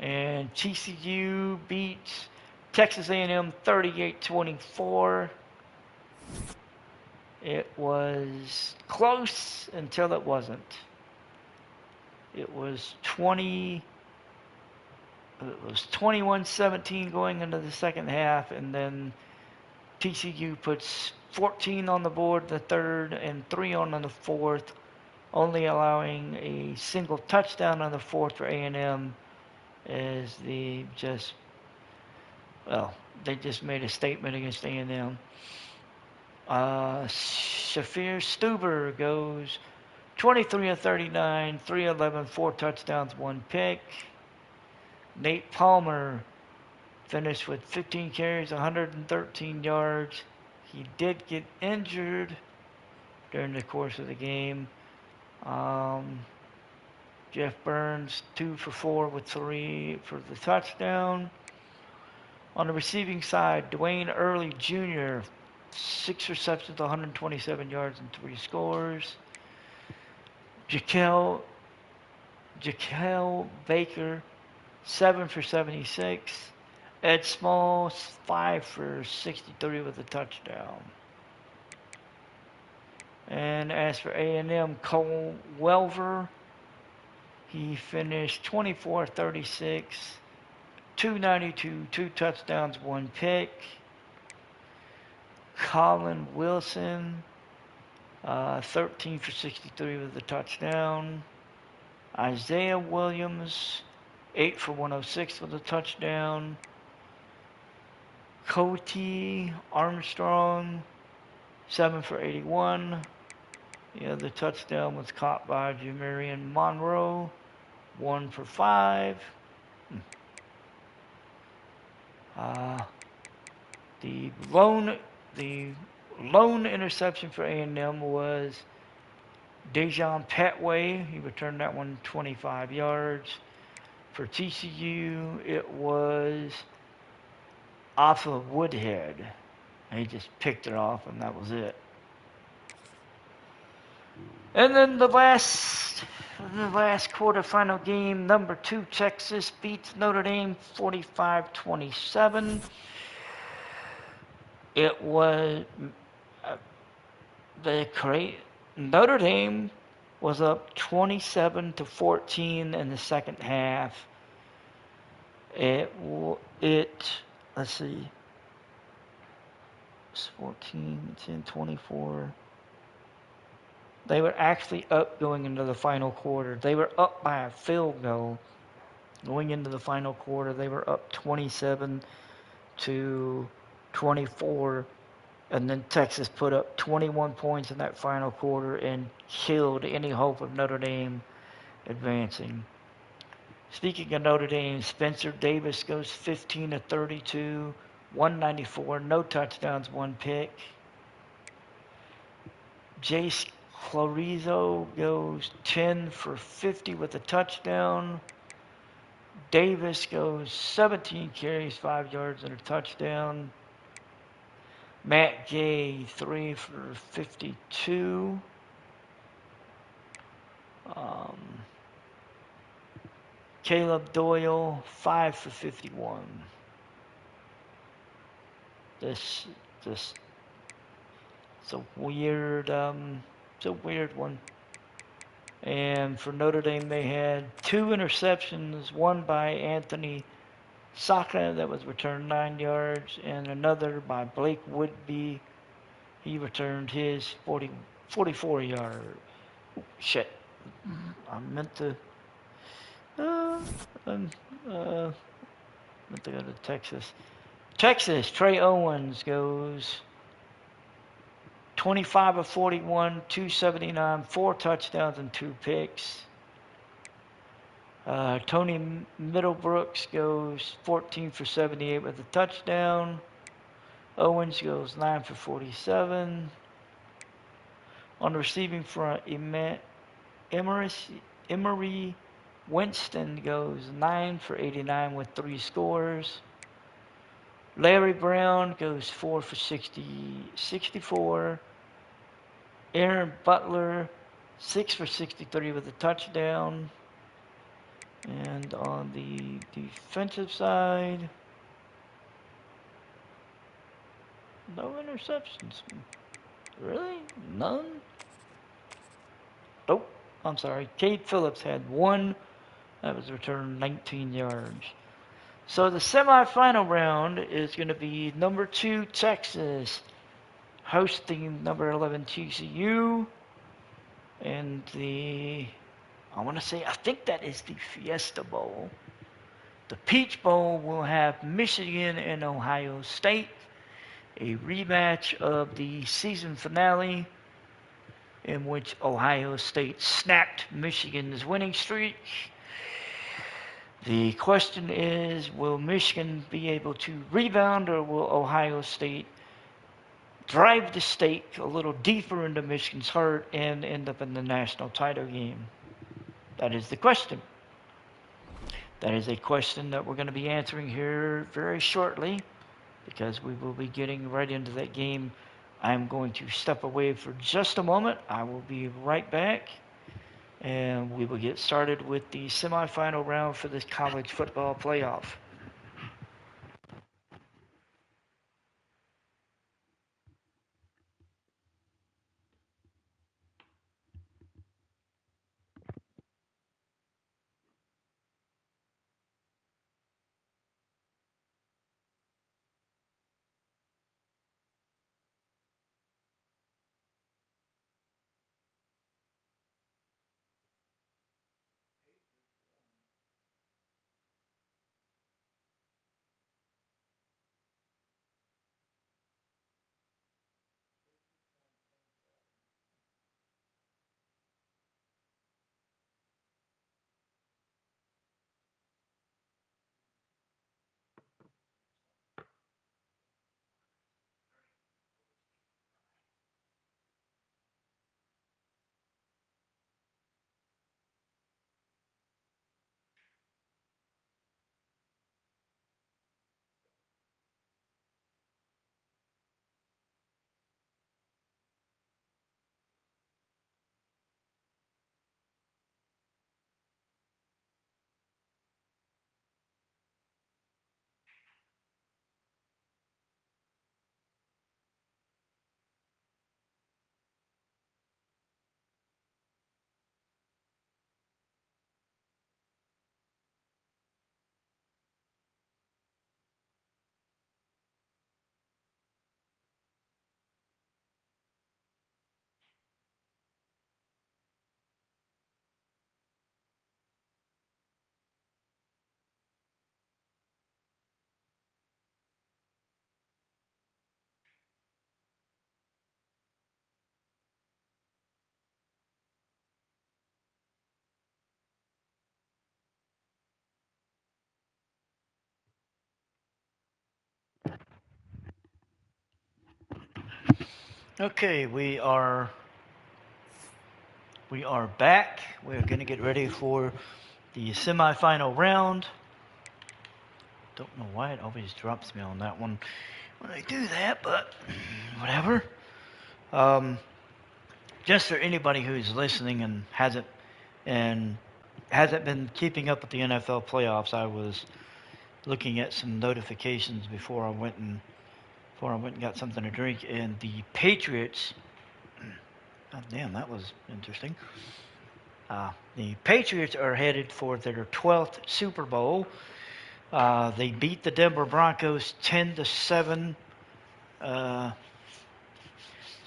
And TCU beats Texas A&M 38-24. It was close until it wasn't. It was 21-17 going into the second half, and then TCU puts 14 on the board in the third and 3 on in the fourth, only allowing a single touchdown on the fourth for A&M as they just made a statement against A&M. Shafir Stuber goes 23 of 39, 311, 4 touchdowns, 1 pick. Nate Palmer finished with 15 carries, 113 yards. He did get injured during the course of the game. Jeff Burns, 2 for 4 with 3 for the touchdown. On the receiving side, Dwayne Early Jr., 6 receptions, 127 yards, and 3 scores. Jaquel Baker, 7 for 76. Ed Small, 5 for 63 with a touchdown. And as for A&M, Cole Welver, he finished 24-36, 292, 2 touchdowns, 1 pick. Colin Wilson, 13 for 63 with a touchdown. Isaiah Williams, 8 for 106 with a touchdown. Cody Armstrong, 7 for 81. The other touchdown was caught by Jamarian Monroe, 1 for 5. The lone interception for A&M was Dejon Petway. He returned that one 25 yards. For TCU, it was off of Woodhead. He just picked it off, and that was it. And then the last quarterfinal game, number 2 Texas beats Notre Dame 45-27. It was Notre Dame was up 27-14 in the second half. Let's see. It's 14, 10, 24. They were actually up going into the final quarter. They were up by a field goal going into the final quarter. They were up 27-24. And then Texas put up 21 points in that final quarter and killed any hope of Notre Dame advancing. Speaking of Notre Dame, Spencer Davis goes 15-32, 194, no touchdowns, 1 pick. Jace Clorizo goes 10 for 50 with a touchdown. Davis goes 17 carries, 5 yards, and a touchdown. Matt Gay, 3 for 52. Caleb Doyle, 5 for 51. This it's a weird one. And for Notre Dame, they had 2 interceptions, one by Anthony Saka that was returned 9 yards, and another by Blake Woodby. He returned his 44-yard. Shit. I meant to. Uh, um, meant to go to Texas. Texas, Trey Owens goes 25 of 41, 279, 4 touchdowns and 2 picks. Tony Middlebrooks goes 14 for 78 with a touchdown. Owens goes 9 for 47. On the receiving front, Emery Winston goes 9 for 89 with 3 scores. Larry Brown goes 4 for 64. Aaron Butler, 6 for 63 with a touchdown. And on the defensive side, no interceptions. Really? None? Nope. I'm sorry. Cade Phillips had 1 that was returned 19 yards. So the semifinal round is going to be number 2 Texas hosting number 11 TCU, and I think that is the Fiesta Bowl. The Peach Bowl will have Michigan and Ohio State, a rematch of the season finale in which Ohio State snapped Michigan's winning streak. The question is, will Michigan be able to rebound, or will Ohio State drive the stake a little deeper into Michigan's heart and end up in the national title game? That is the question. That is a question that we're going to be answering here very shortly, because we will be getting right into that game. I'm going to step away for just a moment. I will be right back, and we will get started with the semifinal round for this college football playoff. Okay, we are back. We're going to get ready for the semifinal round. Don't know why it always drops me on that one when I do that, but whatever. Just for anybody who's listening and hasn't been keeping up with the NFL playoffs, I was looking at some notifications before I went and got something to drink, and the Patriots. Oh, damn, that was interesting. The Patriots are headed for their 12th Super Bowl. They beat the Denver Broncos 10-7.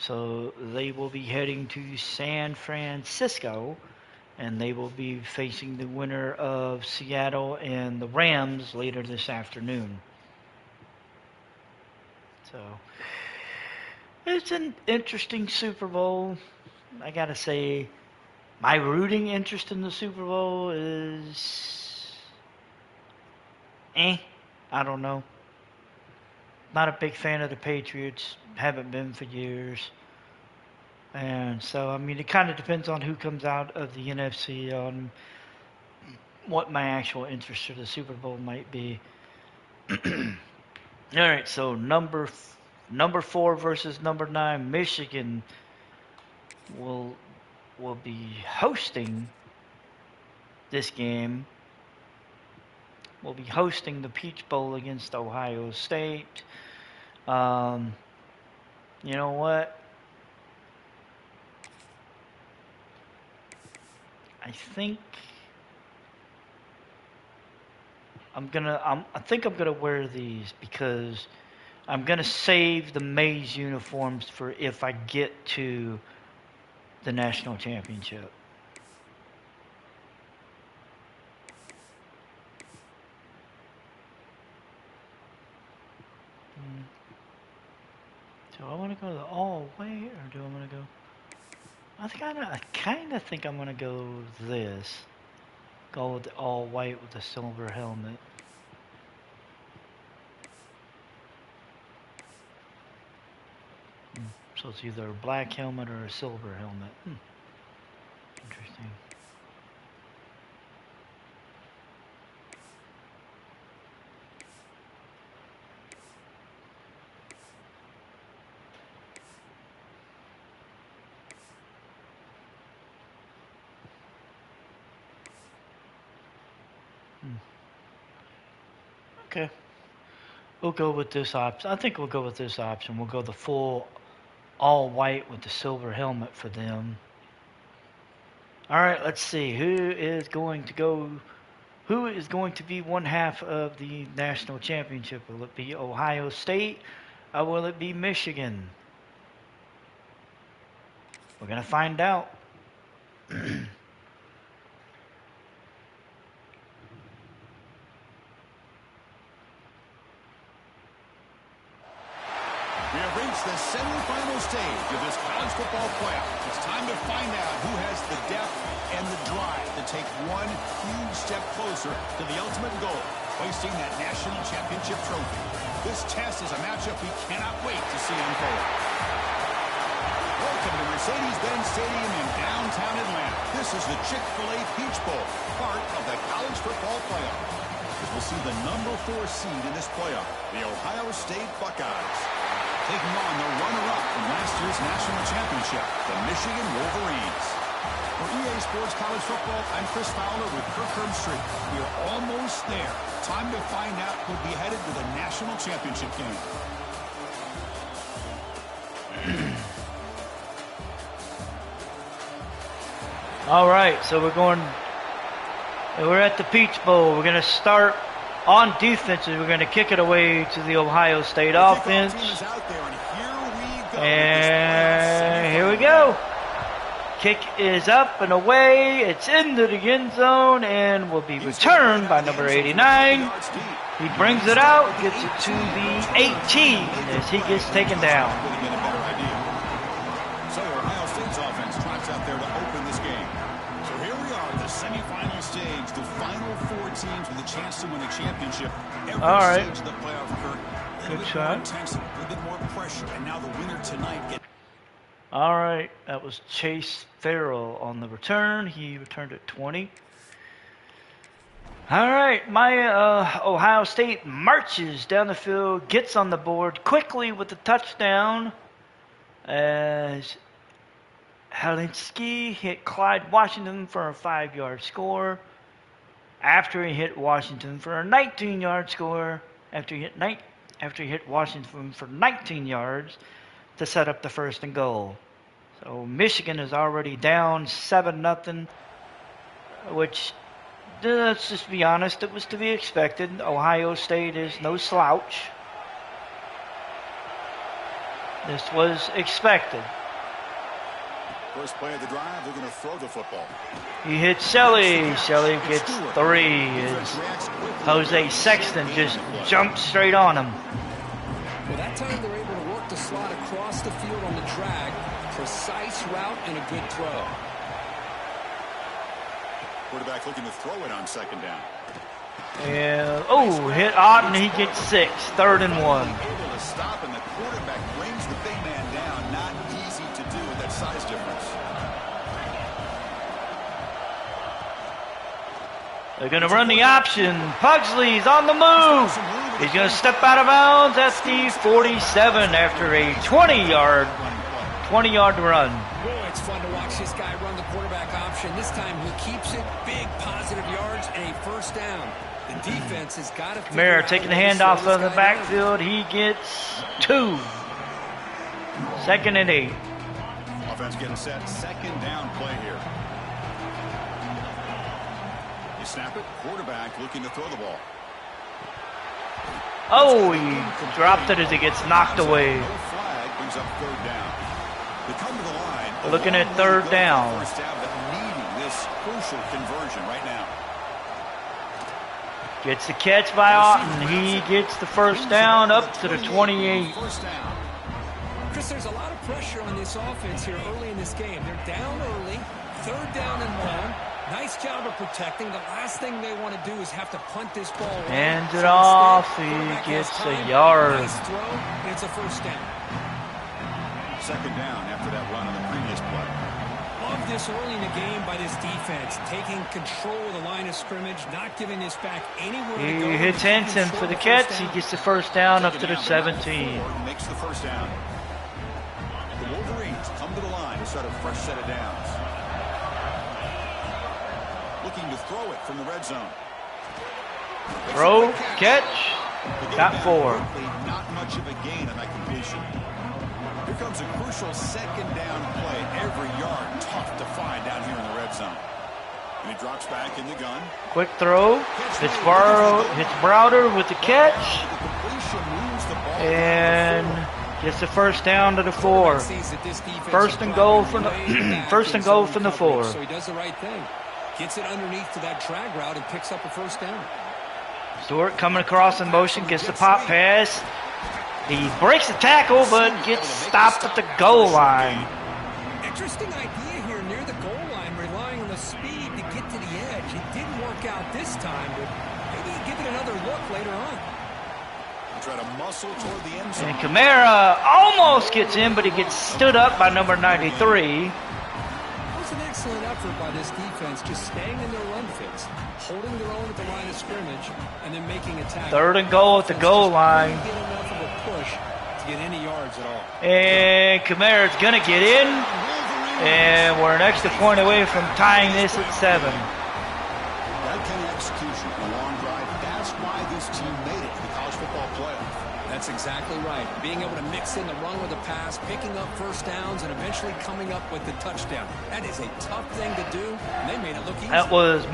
So they will be heading to San Francisco, and they will be facing the winner of Seattle and the Rams later this afternoon. So it's an interesting Super Bowl. I gotta say, my rooting interest in the Super Bowl is I don't know. Not a big fan of the Patriots. Haven't been for years. And so, I mean, it kind of depends on who comes out of the NFC on what my actual interest for the Super Bowl might be. All right, so number 4 versus number 9, Michigan will be hosting this game. We'll be hosting the Peach Bowl against Ohio State. You know what? I think I'm gonna wear these because I'm gonna save the maize uniforms for if I get to the national championship. Do I want to go the all white or do I want to go? I kind of think I'm going to go this. Go with the all white with the silver helmet. So it's either a black helmet or a silver helmet. Interesting. Okay. We'll go with this option. I think we'll go with this option. We'll go the full all white with the silver helmet for them. All right, let's see. Who is going to be one half of the national championship? Will it be Ohio State or will it be Michigan? We're going to find out. We have reached the semifinal stage of this college football playoff. It's time to find out who has the depth and the drive to take one huge step closer to the ultimate goal, hoisting that national championship trophy. This test is a matchup we cannot wait to see unfold. Welcome to Mercedes-Benz Stadium in downtown Atlanta. This is the Chick-fil-A Peach Bowl, part of the college football playoff. As we'll see the number 4 seed in this playoff, the Ohio State Buckeyes, taking on the runner-up from last year's national championship, the Michigan Wolverines. For EA Sports College Football, I'm Chris Fowler with Kirk Herbstreit. We are almost there. Time to find out who'll be headed to the national championship game. All right, so we're at the Peach Bowl. We're going to start on defense, and we're going to kick it away to the Ohio State offense. And here we go. Kick is up and away. It's into the end zone and will be returned by number 89. He brings it out, gets it to the 18 as he gets taken down. So Ohio State's offense trots out there to open this game. So here we are, the semifinal stage, the final 4 teams with a chance to win a championship. All right. Stage of the playoff, Kurt. Good shot. Intensity, a little bit more pressure, and now the winner tonight. All right, that was Chase Farrell on the return. He returned at 20. All right, my Ohio State marches down the field, gets on the board quickly with the touchdown as Helinski hit Clyde Washington for a 5-yard score. After he hit Washington for a 19-yard score, after he hit Washington for 19 yards to set up the 1st and goal. So Michigan is already down 7-0 which, let's just be honest, it was to be expected. Ohio State is no slouch. This was expected. First play of the drive, they're going to throw the football. He hits Shelley. Shelley gets 3. As Jose Sexton just jumps straight on him. Well, that time they're able to work the slot across the field on the drag. Precise route and a good throw. Quarterback looking to throw it on second down. And, hit Otten. He gets 6. 3rd and 1. Able to stop, and the quarterback brings the big man down. Not easy to do with that size difference. They're going to run the option. Pugsley's on the move. He's going to step out of bounds at the 47 after a 20-yard run. Boy, it's fun to watch this guy run the quarterback option. This time he keeps it big, positive yards, and a first down. The defense has got to figure Kamara out taking the how to slow handoff this of the guy backfield. He gets 2. 2nd and 8. Offense getting set. Second down play here. You snap it. Quarterback looking to throw the ball. Oh, he dropped it as he gets knocked away. No flag brings up third down. They come to the line. We're looking at third down. First down, but needing this crucial conversion right now. Gets the catch by Otten. He gets the first down up to the 28. First down. Chris, there's a lot of pressure on this offense here early in this game. They're down early, 3rd down and long. Nice job of protecting. The last thing they want to do is have to punt this ball away. Hands it So off. instead, He gets quarterback has a time. yard. Nice throw, and it's a first down. Second down after that run on the previous play. Love this early in the game by this defense, taking control of the line of scrimmage, not giving this back anywhere to go. He hits Keeping Henson for short the of catch. first He down. gets the first down up to the Second down, 17. 4 makes the first down. The Wolverines come to the line to start a fresh set of downs. Looking to throw it from the red zone. Throw, catch, got 4. Not much of a gain on that completion. Here comes a crucial second down play. Every yard tough to find down here in the red zone. And he drops back in the gun. Quick throw. Hits Browder with the catch. The completion moves the ball. And gets the first down to the 4. First and goal from the 4. So he does the right thing. Gets it underneath to that drag route and picks up a first down. Stewart coming across in motion, gets the pop pass. He breaks the tackle, but gets stopped at the goal line. Interesting idea here near the goal line, relying on the speed to get to the edge. It didn't work out this time, but maybe give it another look later on. Try to muscle toward the end zone. And Kamara almost gets in, but he gets stood up by number 93. It was an excellent effort by this defense, just staying in their run fits, holding their own at the line of scrimmage, and then making a tackle. 3rd and goal at the goal line. Get enough of a push to get any yards at all. And Kamara's going to get in. And we're an extra point away from tying this at 7. That kind of execution, a long drive, that's why this team made it to the college football playoff. That's exactly right. Being able to mix in the run with the pass, picking up first downs, and eventually coming up with the touchdown. That is a tough thing to do, and they made it look easy. That was that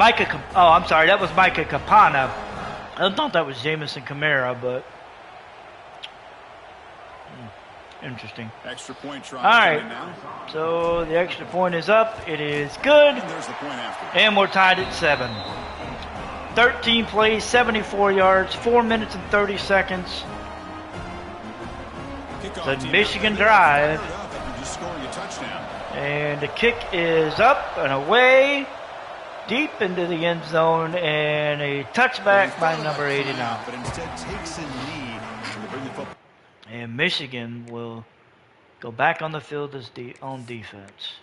was Micah Capana. I thought that was Jamison Kamara, but interesting. Extra point try. All right, so the extra point is up. It is good, And there's the point after. and we're tied at 7. 13 plays, 74 yards, 4 minutes and 30 seconds. Kickoff The team Michigan out there. drive. Fired up after just scoring a touchdown. And the kick is up and away, deep into the end zone, and a touchback by number 89. But instead takes a knee to bring the football. And Michigan will go back on the field as on defense.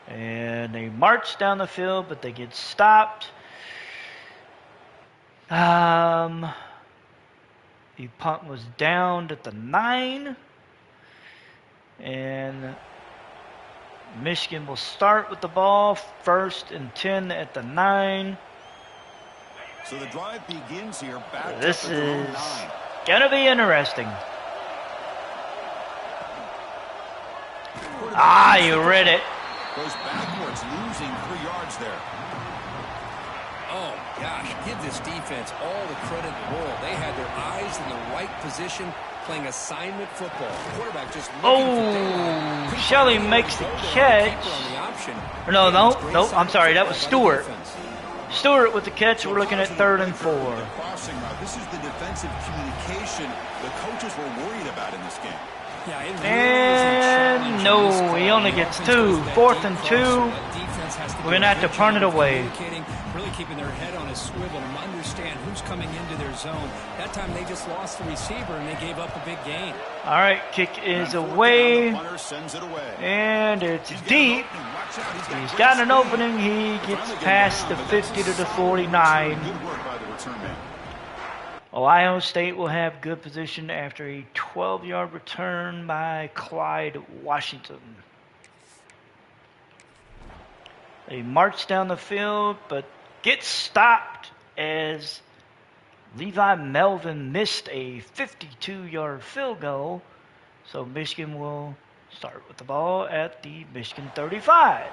And they march down the field, but they get stopped. The punt was downed at the 9. And Michigan will start with the ball, 1st and 10 at the 9. So the drive begins here. Back This up at their own is 9. gonna be interesting. You read it. Goes backwards, losing 3 yards there. Oh, gosh, give this defense all the credit in the world. They had their eyes in the right position, playing assignment football. The quarterback just Oh, Shelley makes the catch. No, I'm sorry, that was Stewart. Stewart with the catch. We're looking at 3rd and 4. Crossing route. This is the defensive communication the coaches were worried about in this game. And no, he only gets 2. 4th and 2. We're going to have to punt it away. Really keeping their head on a swivel and understand who's coming into their zone. That time they just lost the receiver and they gave up a big gain. All right, kick is away. And it's deep. He's got an opening. He gets past the 50 to the 49. Ohio State will have good position after a 12-yard return by Clyde Washington. They march down the field, but get stopped as Levi Melvin missed a 52-yard field goal. So Michigan will start with the ball at the Michigan 35.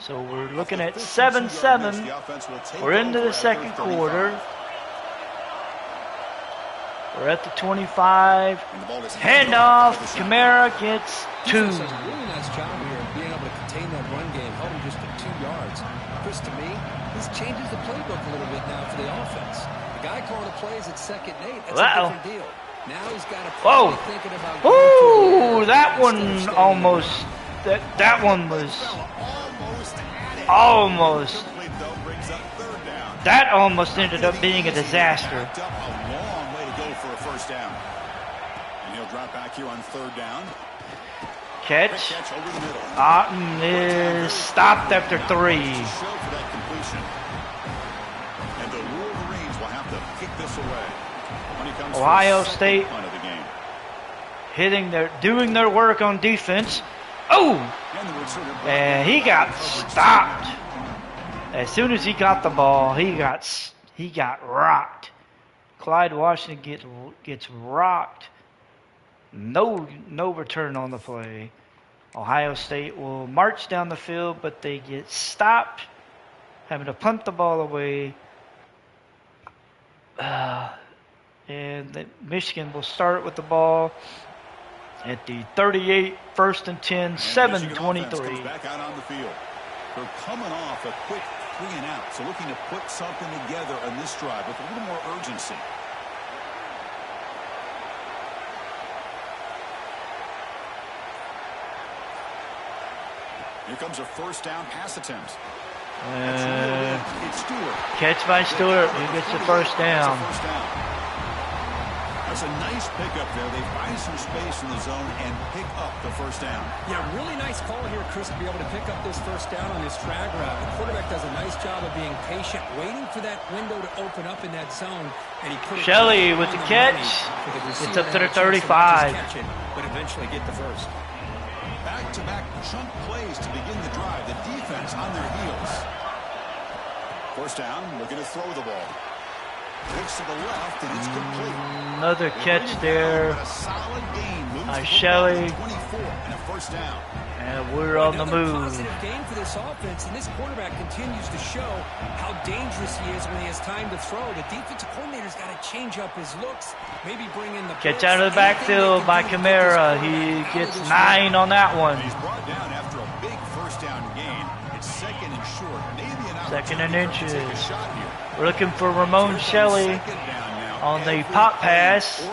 So we're looking at 7-7. We're into the second quarter. We're at the 25. Handoff. Kamara gets 2. Does a really nice job here of being able to contain that run game, held him just at 2 yards. Chris, to me, this changes the playbook a little bit now for the offense. The guy calling the plays at 2nd and 8, that's a different deal. Now he's got to probably thinking about. Ooh, that one almost. That one was almost. That almost ended up being a disaster. First down. And he'll drop back here on 3rd down. Catch. Otten is stopped after 3. And the Wolverines will have to kick this away. When he comes Ohio State doing their work on defense. Oh! And he got stopped. As soon as he got the ball, he got rocked. Clyde Washington gets rocked. No return on the play. Ohio State will march down the field, but they get stopped, having to punt the ball away. And Michigan will start with the ball at the 38, 1st and 10, 7:23. Back out on the field. They're coming off a quick 3 and out, so looking to put something together on this drive with a little more urgency. Here comes a 1st down pass attempt. It's Stewart. Catch by Stewart. He gets the 1st down. That's a nice pickup there. They find some space in the zone and pick up the 1st down. Yeah, really nice call here, Chris, to be able to pick up this 1st down on this drag route. The quarterback does a nice job of being patient, waiting for that window to open up in that zone. And he put Shelley with the catch. It's up to the 35. But eventually get the 1st. Back-to-back chunk plays to begin the drive. The defense on their heels. 1st down, looking to throw the ball. Looks to the left, and it's complete. Another catch there by Shelley. 24 and a 1st down. And we're on the move. Positive game for this offense, and this quarterback continues to show how dangerous he is when he has time to throw. The defensive coordinator's got to change up his looks, maybe bring in the catch out of the backfield by Kamara. He gets 9 on that one. He's brought down after a big 1st down gain. It's 2nd and short, maybe an 2nd and inches. We're looking for Ramon Shelley on the pop pass.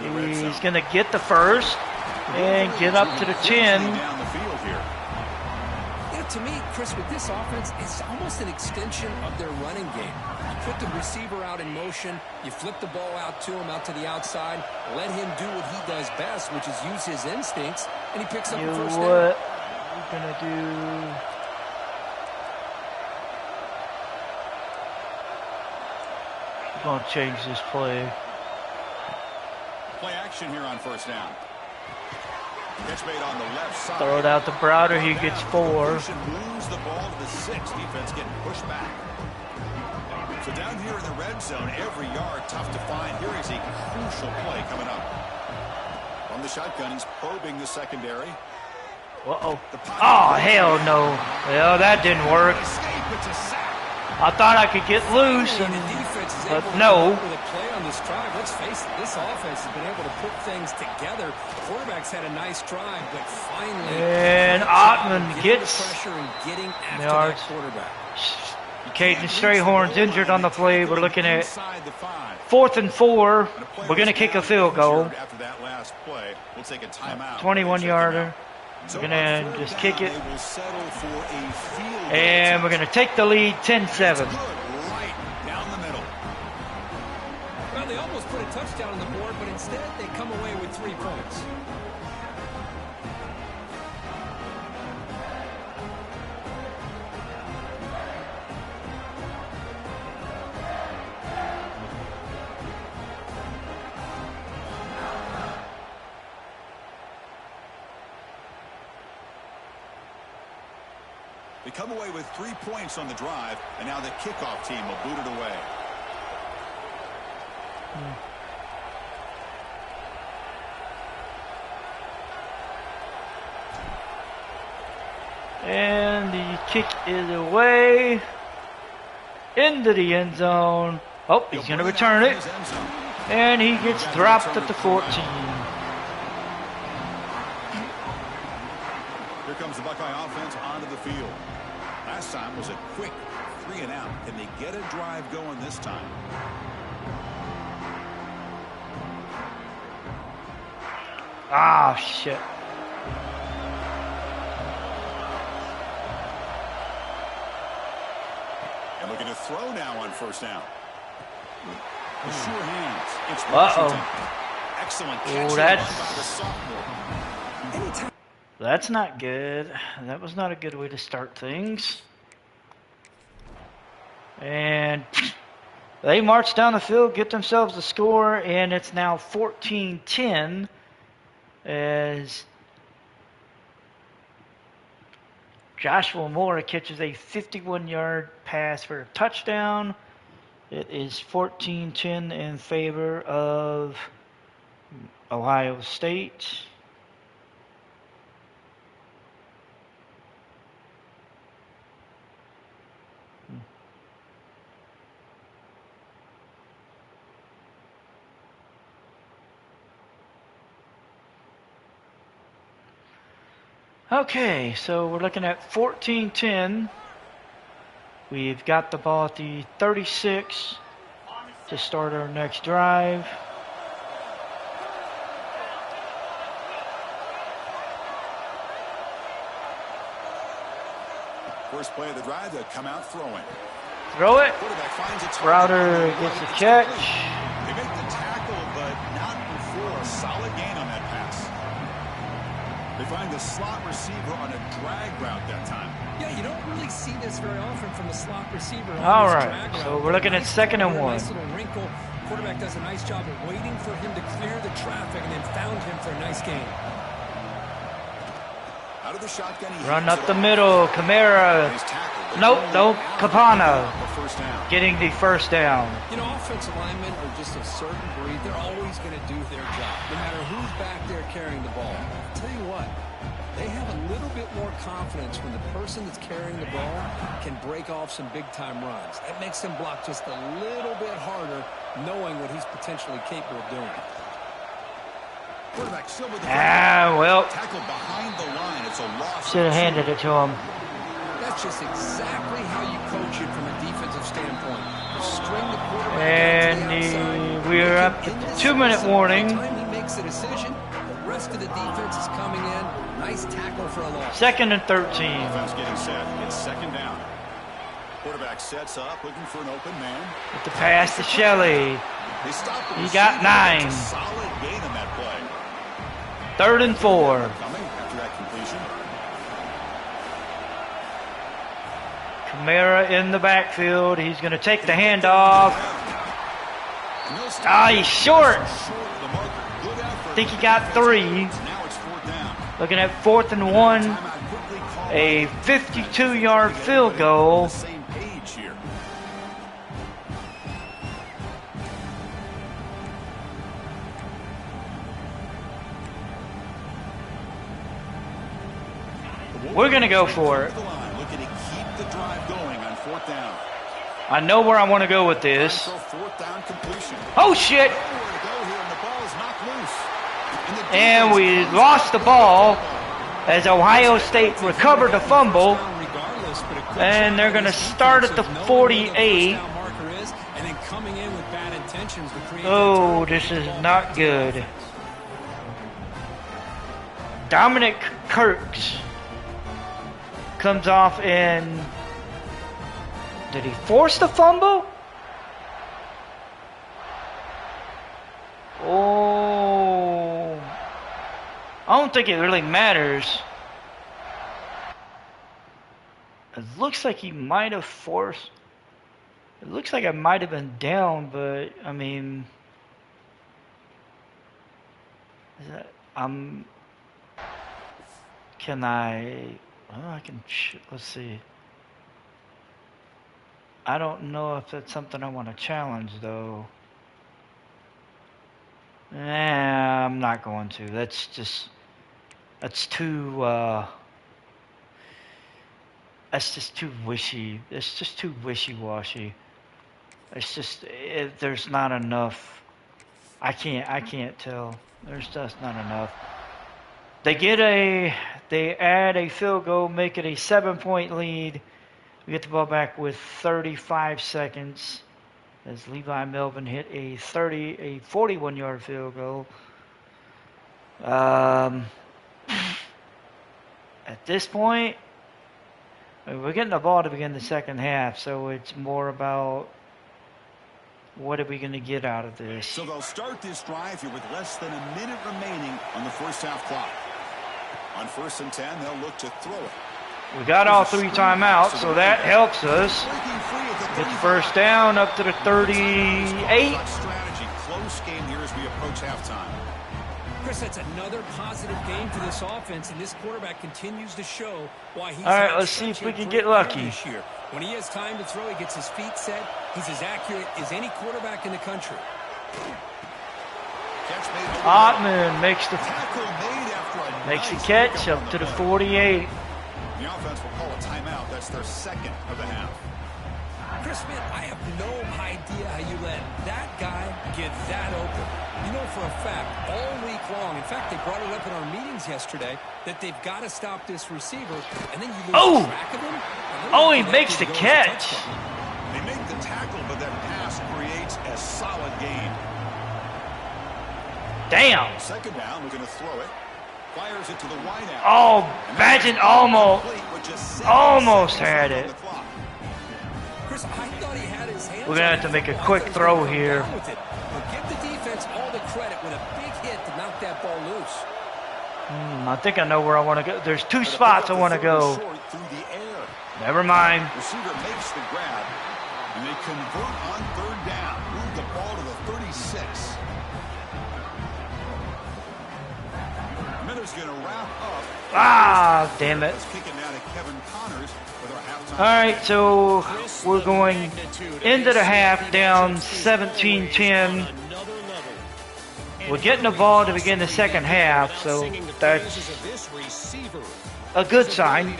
He's going to get the 1st and get up to the 10. To me, Chris, with this offense, it's almost an extension of their running game. You put the receiver out in motion, you flip the ball out to him, out to the outside, let him do what he does best, which is use his instincts, and he picks up the 1st down. What we're going to do... We're going to change this play. Play action here on 1st down. Catch made on the left side. Throw it out to Browder. He gets 4. Moves the ball to the 6. Defense getting pushed back. So down here in the red zone, every yard tough to find. Here is a crucial play coming up. From the shotgun, he's probing the secondary. Uh-oh. Oh, hell no. Well, that didn't work. Escape, it's a sack. I thought I could get loose, Finally, the defense is but able to no. come up with a play on this drive. Let's face it, this offense has been able to put things together. The quarterback's had a nice drive, but finally, And Ottman getting the gets pressure and getting after yards. that quarterback. Caden Strayhorn's injured on the play. We're looking at 4th and 4. We're going to kick a field goal. After that last play, we'll take a timeout. 21-yarder. We're going to just kick it. They will settle for a field goal. And we're going to take the lead 10-7. Right down the middle. Well, they almost put a touchdown on the board, but instead they come away with 3 points. They come away with 3 points on the drive, and now the kickoff team will boot it away. And the kick is away into the end zone. Oh, he's going to return it. And he gets dropped at the 14. Here comes the Buckeye offense onto the field. Last time was a quick 3 and out. Can they get a drive going this time? Ah, shit. And looking to throw now on first down. With sure hands. It's Uh-oh. Washington. Excellent catch Oh, by that's... the sophomore. That's not good. That was not a good way to start things. And they march down the field, get themselves a score, and it's now 14-10 as Joshua Moore catches a 51-yard pass for a touchdown. It is 14-10 in favor of Ohio State. Okay, so we're looking at 14-10. We've got the ball at the 36 to start our next drive. First play of the drive, they'll come out throwing. Throw it. Quarterback finds a target. Crowder gets a catch. They make the tackle, but not before a solid gain on that pass. They find the slot receiver on a drag route that time. Yeah, you don't really see this very often from the slot receiver. All right, so we're looking at 2nd and 1. Nice little wrinkle. Quarterback does a nice job of waiting for him to clear the traffic and then found him for a nice gain. Out of the shotgun, he Run up the middle. Camara. Nope, Capana getting the first down. You know, offensive linemen are just a certain breed. They're always going to do their job, no matter who's back there carrying the ball. I'll tell you what, they have a little bit more confidence when the person that's carrying the ball can break off some big-time runs. That makes them block just a little bit harder, knowing what he's potentially capable of doing. Well, tackled behind the line. It's a loss. Should have handed it to him. That's just exactly how you coach it from a defensive standpoint. String the quarterback And we're up to 2-minute warning. By the time he makes a decision, the rest of the defense is coming in. Nice tackle for a loss. 2nd and 13. Offense getting set. It's 2nd down. Quarterback sets up, looking for an open man. With the pass to Shelley. He got 9. Solid gain on that play. 3rd and 4. Coming after that completion. Camara in the backfield. He's going to take the handoff. Ah, he's short. I think he got 3. Looking at 4th and 1. A 52-yard field goal. We're going to go for it. Looking to keep the drive going on 4th down. I know where I want to go with this. So 4th down completion. Oh, shit. Nowhere to go here, and the ball is knocked loose. And we lost the ball as Ohio State recovered the fumble. And they're going to start at the 48. Oh, this is not good. Dominic Kirks comes off and did he force the fumble? Oh, I don't think it really matters. It looks like he might have forced. It looks like I might have been down, but I mean, is that, can I? Oh, I can. Let's see. I don't know if that's something I want to challenge, though. Nah, I'm not going to. That's just. That's too. That's just too wishy. It's just too wishy-washy. It's just there's not enough. I can't tell. There's just not enough. They add a field goal, make it a 7-point lead. We get the ball back with 35 seconds as Levi Melvin hit a 41-yard field goal. At this point, we're getting the ball to begin the second half, so it's more about what are we going to get out of this. So they'll start this drive here with less than a minute remaining on the first half clock. On 1st and 10, they'll look to throw it. We got all 3 timeouts, so that helps us. Get the first down up to the 38. Strategy, close game here as we approach halftime. Chris, that's another positive game for this offense, and this quarterback continues to show why he's. All right, let's see if we can get lucky. This year. When he has time to throw, he gets his feet set. He's as accurate as any quarterback in the country. Ottman makes the catch up to the 48. The offense will call a timeout. That's their second of the half. Chris, man, I have no idea how you let that guy get that open. You know for a fact, all week long, in fact, they brought it up in our meetings yesterday, that they've got to stop this receiver, and then you lose track of him. Oh, he makes the catch. They make the tackle, but that pass creates a solid gain. Damn. Second down, we're going to throw it. Fires it to the wide out. Oh, Bagent almost had it. Chris, I thought he had his hands. We're going to have to make a quick throw here. Give the defense all the credit with a big hit to knock that ball loose. I think I know where I want to go. There's 2 spots I want to go. Never mind. Receiver makes the grab, and they convert on 3rd down. Move the ball to the 36. Miller's going to wrap up. Ah, damn it. All right, so we're going into the half down 17-10. We're getting the ball to begin the second half, so that's a good sign.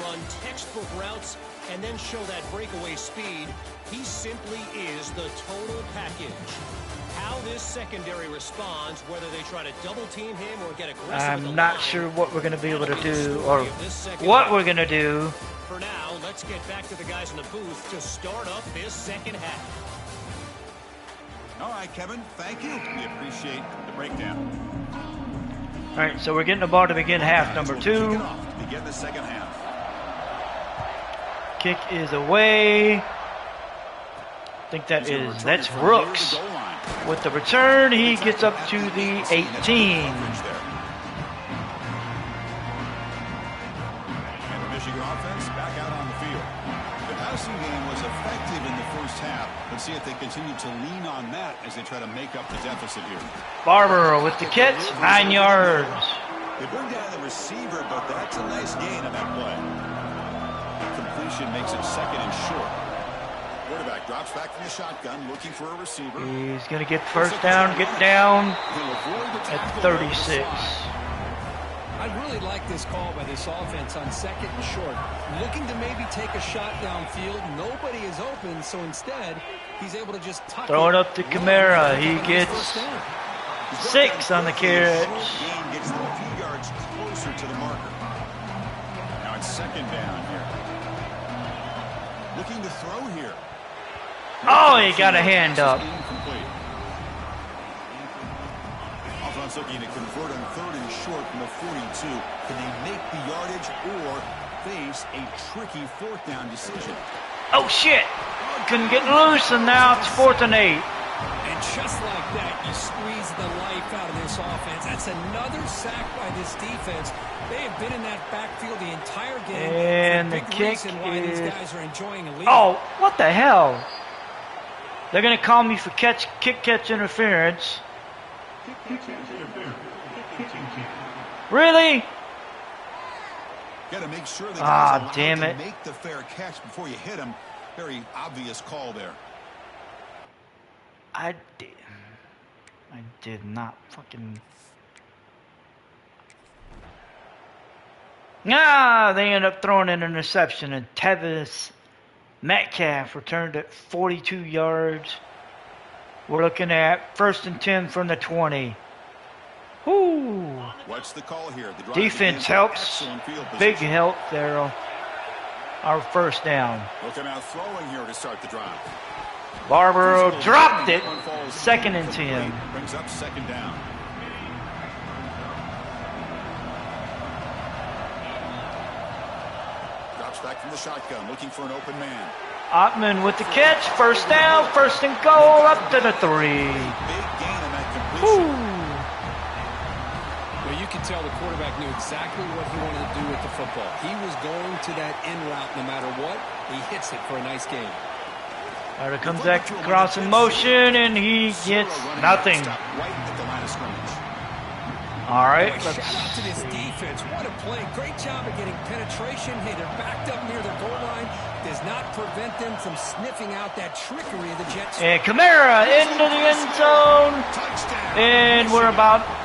Run textbook routes, and then show that breakaway speed. He simply is the total package. How this secondary responds, whether they try to double team him or get aggressive. I'm not sure what we're going to be able to do or what we're going to do. For now, let's get back to the guys in the booth to start up this second half. All right, Kevin, thank you. We appreciate the breakdown. All right, so we're getting the ball to begin half number 2. Begin the second half. Kick is away. I think that's Brooks. With the return, he gets up to the 18. And the Michigan offense back out on the field. The passing game was effective in the first half. Let's see if they continue to lean on that as they try to make up the deficit here. Barber with the catch, 9 yards. They bring down the receiver, but that's a nice gain on that play. Completion makes it second and short. Quarterback drops back from the shotgun, looking for a receiver. He's going to get first down, get down at 36. I I really like this call by this offense on 2nd and short. Looking to maybe take a shot downfield. Nobody is open, so instead, he's able to just tuck Throw it up to Kamara. He Nice gets first down. 6 on the carriage. Gain gets them a few yards closer to the marker. Now it's 2nd down here. Looking to throw here. Oh, he got a hand up. Incomplete. Offense looking to convert on 3rd and short from the 42. Can they make the yardage or face a tricky 4th down decision? Oh, shit. Couldn't get loose, and now it's 4th and 8. And just like that, you squeeze the life out of this offense. That's another sack by this defense. They have been in that backfield the entire game. And the big kick reason why these is... guys are enjoying a lead. Oh, what the hell? They're going to call me for kick-catch interference. Really? Got to make sure the guys are damn allowed it. to make the fair catch before you hit them. Very obvious call there. I did not fucking... They end up throwing an interception, and Tevis Metcalf returned it 42 yards. We're looking at 1st and 10 from the 20. Whoo! What's the call here? The drive Defense begins with helps. excellent field Big position. help there. Our 1st down. Looking out throwing here to start the drive. Barbaro dropped it. One falls 2nd and 10. incomplete. Brings up 2nd down. Drops back from the shotgun, looking for an open man. Ottman with the catch. 1st down. 1st and goal up to the 3. Big gain on that completion. Woo! Well, you can tell the quarterback knew exactly what he wanted to do with the football. He was going to that in route no matter what. He hits it for a nice gain. All right, comes back across in motion, and he gets nothing. Stop right at the line of scrimmage. All right, Boy, shout out to this defense. What a play. Great job of getting penetration. Hey, they're backed up near the goal line. Does not prevent them from sniffing out that trickery of the Jets. and Kamara into the end zone, Touchdown. and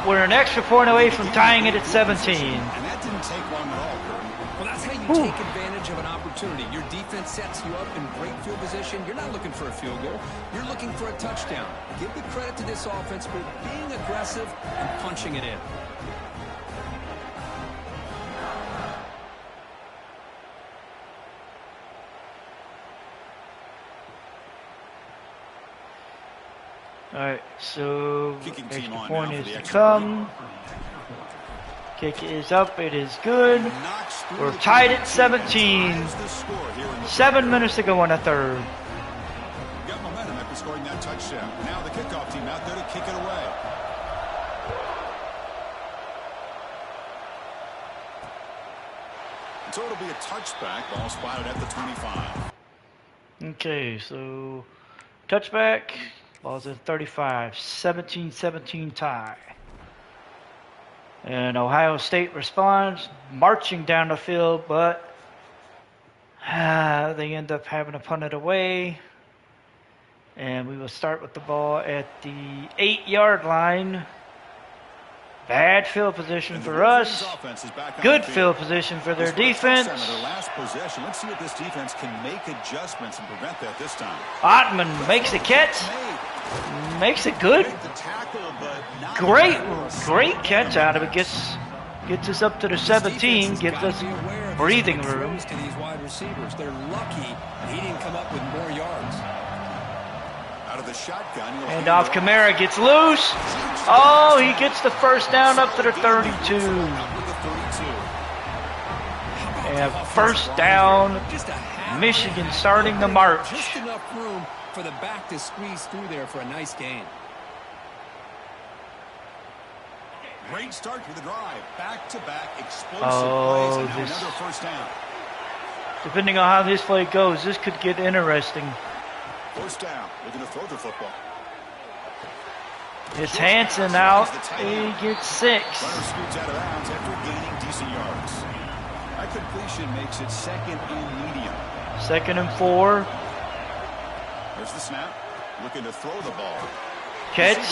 we're an extra point away from tying it at 17. And that didn't take long at all, Kurt. Well, that's how you Whew. take advantage of an opportunity. Your defense sets you up in great field position. You're not looking for a field goal. You're looking for a touchdown. Give the credit to this offense for being aggressive and punching it in. All right, so Kicking team extra on point now for is the to extra come. Kick is up. It is good. Knocks through We're the tied at penalty and 17. ties the score here in the 7 minutes to go in the 3rd. Got momentum after scoring that touchdown. Now the kickoff team out there to kick it away. And so it'll be a touchback. Ball spotted at the 25. Okay, so touchback. Ball's at 35. 17-17 tie. And Ohio State responds, marching down the field, but they end up having to punt it away. And we will start with the ball at the 8-yard line. Bad field position And the for us. Wolverines offense is back on Good the field position for their This was a defense. touchdown on their last possession. Let's see if this defense can make adjustments and prevent that this time. Ottman makes the catch. Makes it good. Make the tackle, but not Great catch out of it. Gets us up to the 17. Gives us breathing room. To these wide receivers, they're lucky he didn't come up with more yards. Out of the shotgun. And off Kamara gets loose. Oh, he gets the 1st down up to the 32. And 1st down. Just a half Michigan starting the march. Just enough room for the back to squeeze through there for a nice gain. Great start to the drive. Back-to-back explosive Oh, plays and now this- another 1st down. Depending on how this play goes, this could get interesting. 1st down. Looking to throw the football. It's Hansen out. He gets 6. Runner scoots out of bounds after gaining decent yards. That completion makes it 2nd and medium. 2nd and 4. There's the snap. Looking to throw the ball. Catch.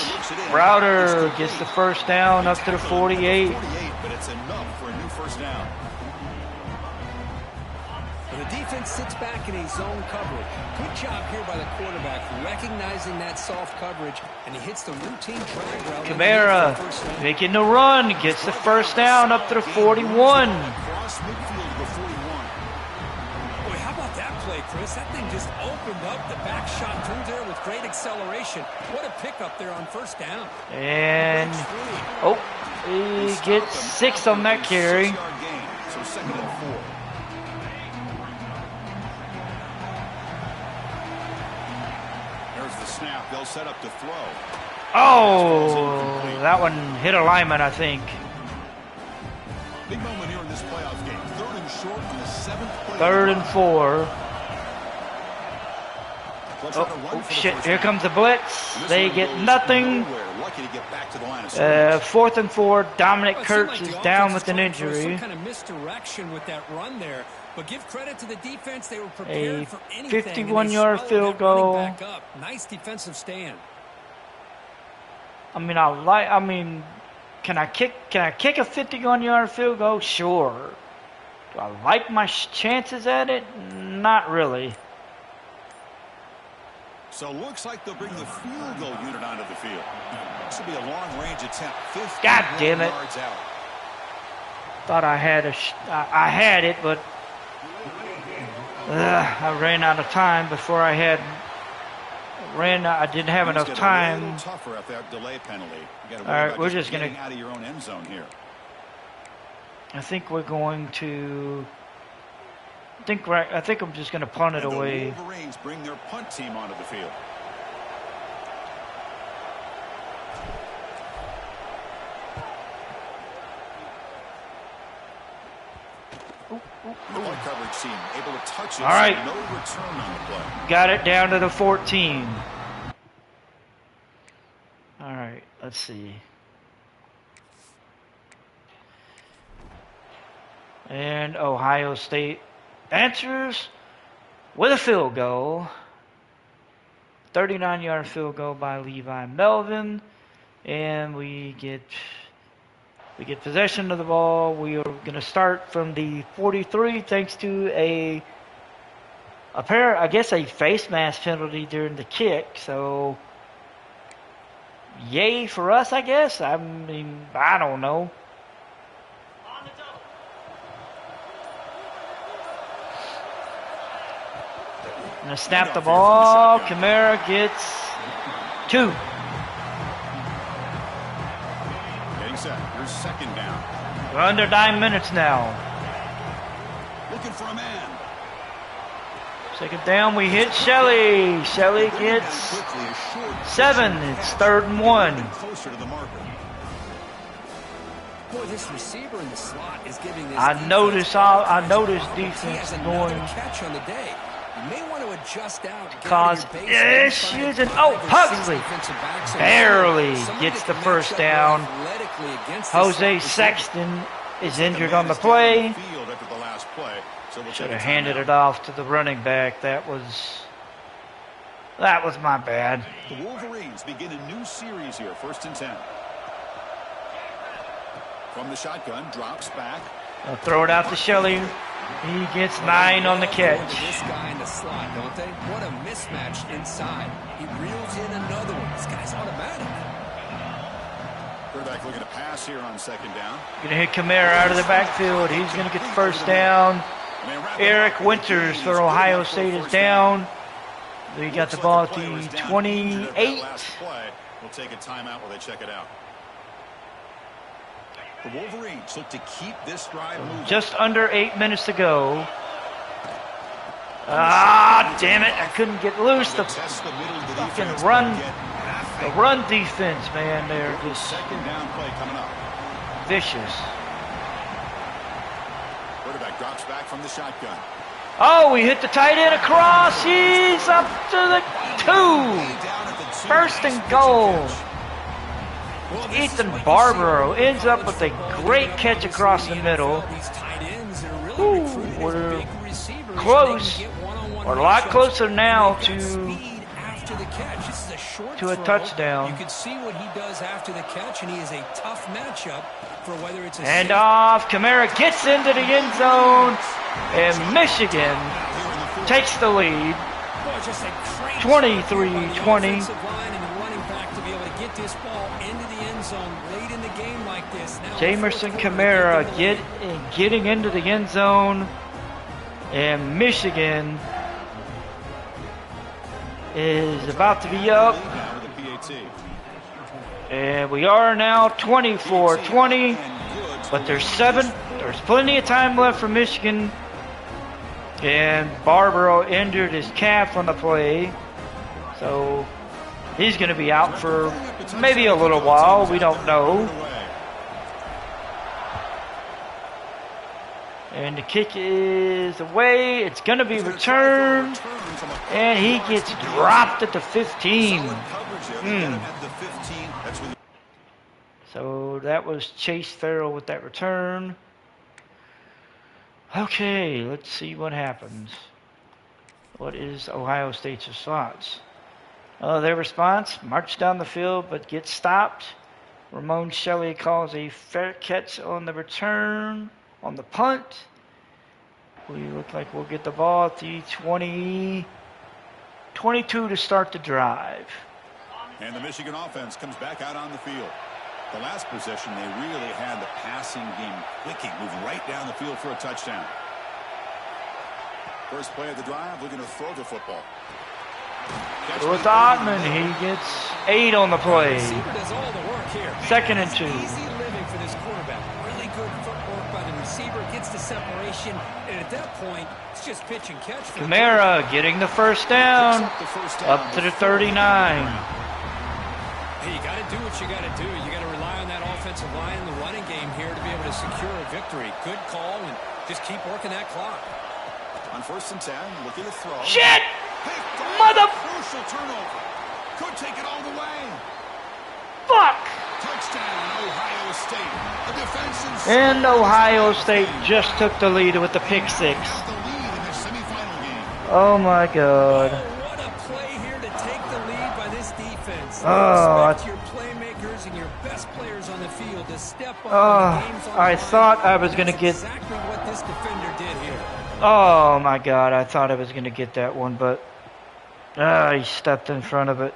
Browder gets the first down up to the 48. But it's enough for a new first down. And the defense sits back in a zone coverage. Good job here by the quarterback recognizing that soft coverage, and he hits the routine drag route. Kamara making the run, gets the first down up to the 41. Cross midfield to the 41. Boy, how about that play, Chris? That thing just opened up the back shot through there with great acceleration. What a pickup there on first down. And, oh, he gets 6 on that carry. 6-yard gain, so 2nd and 4. There's the snap. They'll set up to throw. Oh, that one hit a lineman, I think. Big moment here in this playoff game. 3rd and short on the 7th play. 3rd and 4. Oh, shit, here comes the blitz. They get nothing. 4th and 4. Dominic Kurtz is down with an injury. Some kind of misdirection with that run there. But give credit to the defense. They were prepared for anything. 51-yard field goal. Back up. Nice defensive stand. I mean, can I kick a 51-yard field goal? Sure. Do I like my chances at it? Not really. So looks like they'll bring the field goal unit onto the field. This will be a long-range attempt. 50 God damn it! yards out. Thought I had I had it, but I ran out of time before I had. I didn't have enough time. Tougher after that delay penalty. All right, we're just gonna out of your own end zone here. I think we're going to. I think I'm just going to punt it away. The Wolverines bring their punt team onto the field. The punt coverage team able to touch it. All right. So no return on the play. Got it down to the 14. All right, let's see. And Ohio State answers with a field goal. 39-yard field goal by Levi Melvin. And we get possession of the ball. We are going to start from the 43 thanks to a face mask penalty during the kick. So yay for us, I guess. I mean, I don't know. Gonna snap the ball. Kamara gets 2. Getting set. Here's 2nd down. We're under 9 minutes now. Looking for a man. 2nd down. We hit Shelley. Shelley gets 7. It's 3rd and 1. Closer to the marker. Boy, this receiver in the slot is giving this. I noticed defense going. Catch on the day. You may want to adjust out. Cause issues and Pugsley barely gets the first down. Jose Sexton is injured on the play. Should have handed it off to the running back. That was my bad. The Wolverines begin a new series here. 1st and 10. From the shotgun, drops back. I'll throw it out to Shelley. He gets 9 on the catch. This guy in the slot, don't they? What a mismatch inside. He reels in another one. This guy's automatic. Quarterback looking to pass here on 2nd down. Gonna hit Kamara out of the backfield. He's gonna get the first down. Eric Winters for Ohio State is down. They got the ball at the 28. We'll take a timeout while they check it out. The Wolverines look to keep this drive moving. Just under 8 minutes to go. Ah, damn it. I couldn't get loose. The fucking run defense, man. They're just 2nd down play coming up. vicious. Quarterback drops back from the shotgun. Oh, we hit the tight end across. He's up to the 2. 1st and goal. Ethan Barbaro ends up with a great catch across the middle. Ooh, we're close. We're a lot closer now to after the catch. This is a short to a throw. touchdown. You can see what he does after the catch, and he is a tough matchup for whether it's a And off, Kamara gets into the end zone, and Michigan takes the lead, 23-20. To be able to get this ball into the end zone late in the game like this. Now Jamerson Kamara getting into the end zone, and Michigan is about to be up. And we are now 24-20, but there's plenty of time left for Michigan. And Barbaro injured his calf on the play, so he's going to be out for maybe a little while. We don't know. And the kick is away. It's going to be returned. And he gets dropped at the 15. So that was Chase Farrell with that return. Okay, let's see what happens. What is Ohio State's response? Their response, march down the field but gets stopped. Ramon Shelley calls a fair catch on the return, on the punt. We look like we'll get the ball at the 22 to start the drive. And the Michigan offense comes back out on the field. The last possession, they really had the passing game clicking, moving right down the field for a touchdown. First play of the drive, looking to throw the football. With Ottman, he gets 8 on the play. Does all the work here. 2nd and 2. Easy living for this quarterback. Really good footwork by the receiver. Gets the separation, and at that point, it's just pitch and catch. Kamara getting the first down, up to the 39. Hey, you got to do what you got to do. You got to rely on that offensive line in the running game here to be able to secure a victory. Good call, and just keep working that clock. On 1st and 10, looking to throw. Shit! Mother... Crucial turnover. Could take it all the way. Fuck! Touchdown, Ohio State. A defensive... And Ohio State just took the lead with the pick 6. Got the lead in their semifinal game. Oh my God. What a play here to take the lead by this defense. Oh, your playmakers and your best players on the field to step up. I thought I was going to get... Exactly what this defender did here. Oh my God, I thought I was going to get that one, but he stepped in front of it.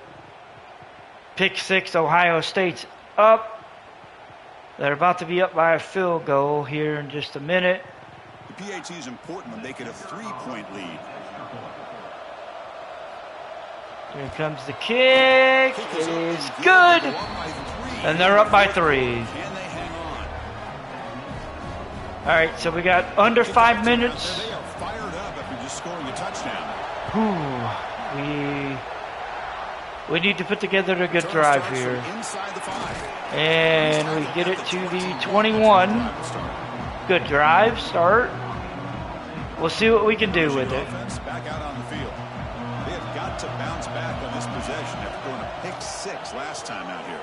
Pick 6, Ohio State's up. They're about to be up by a field goal here in just a minute. The PAT is important when they get a 3-point lead. Here comes the kick. It is good. And they're up by 3. Can they hang on? All right, so we got under 5 minutes. They are fired up after just scoring a touchdown. We need to put together a good drive here. Inside the 5. And we get it to the 21. Good drive, start. We'll see what we can do with it. Back out on the field. They have got to bounce back on this possession after going a pick 6 last time out here.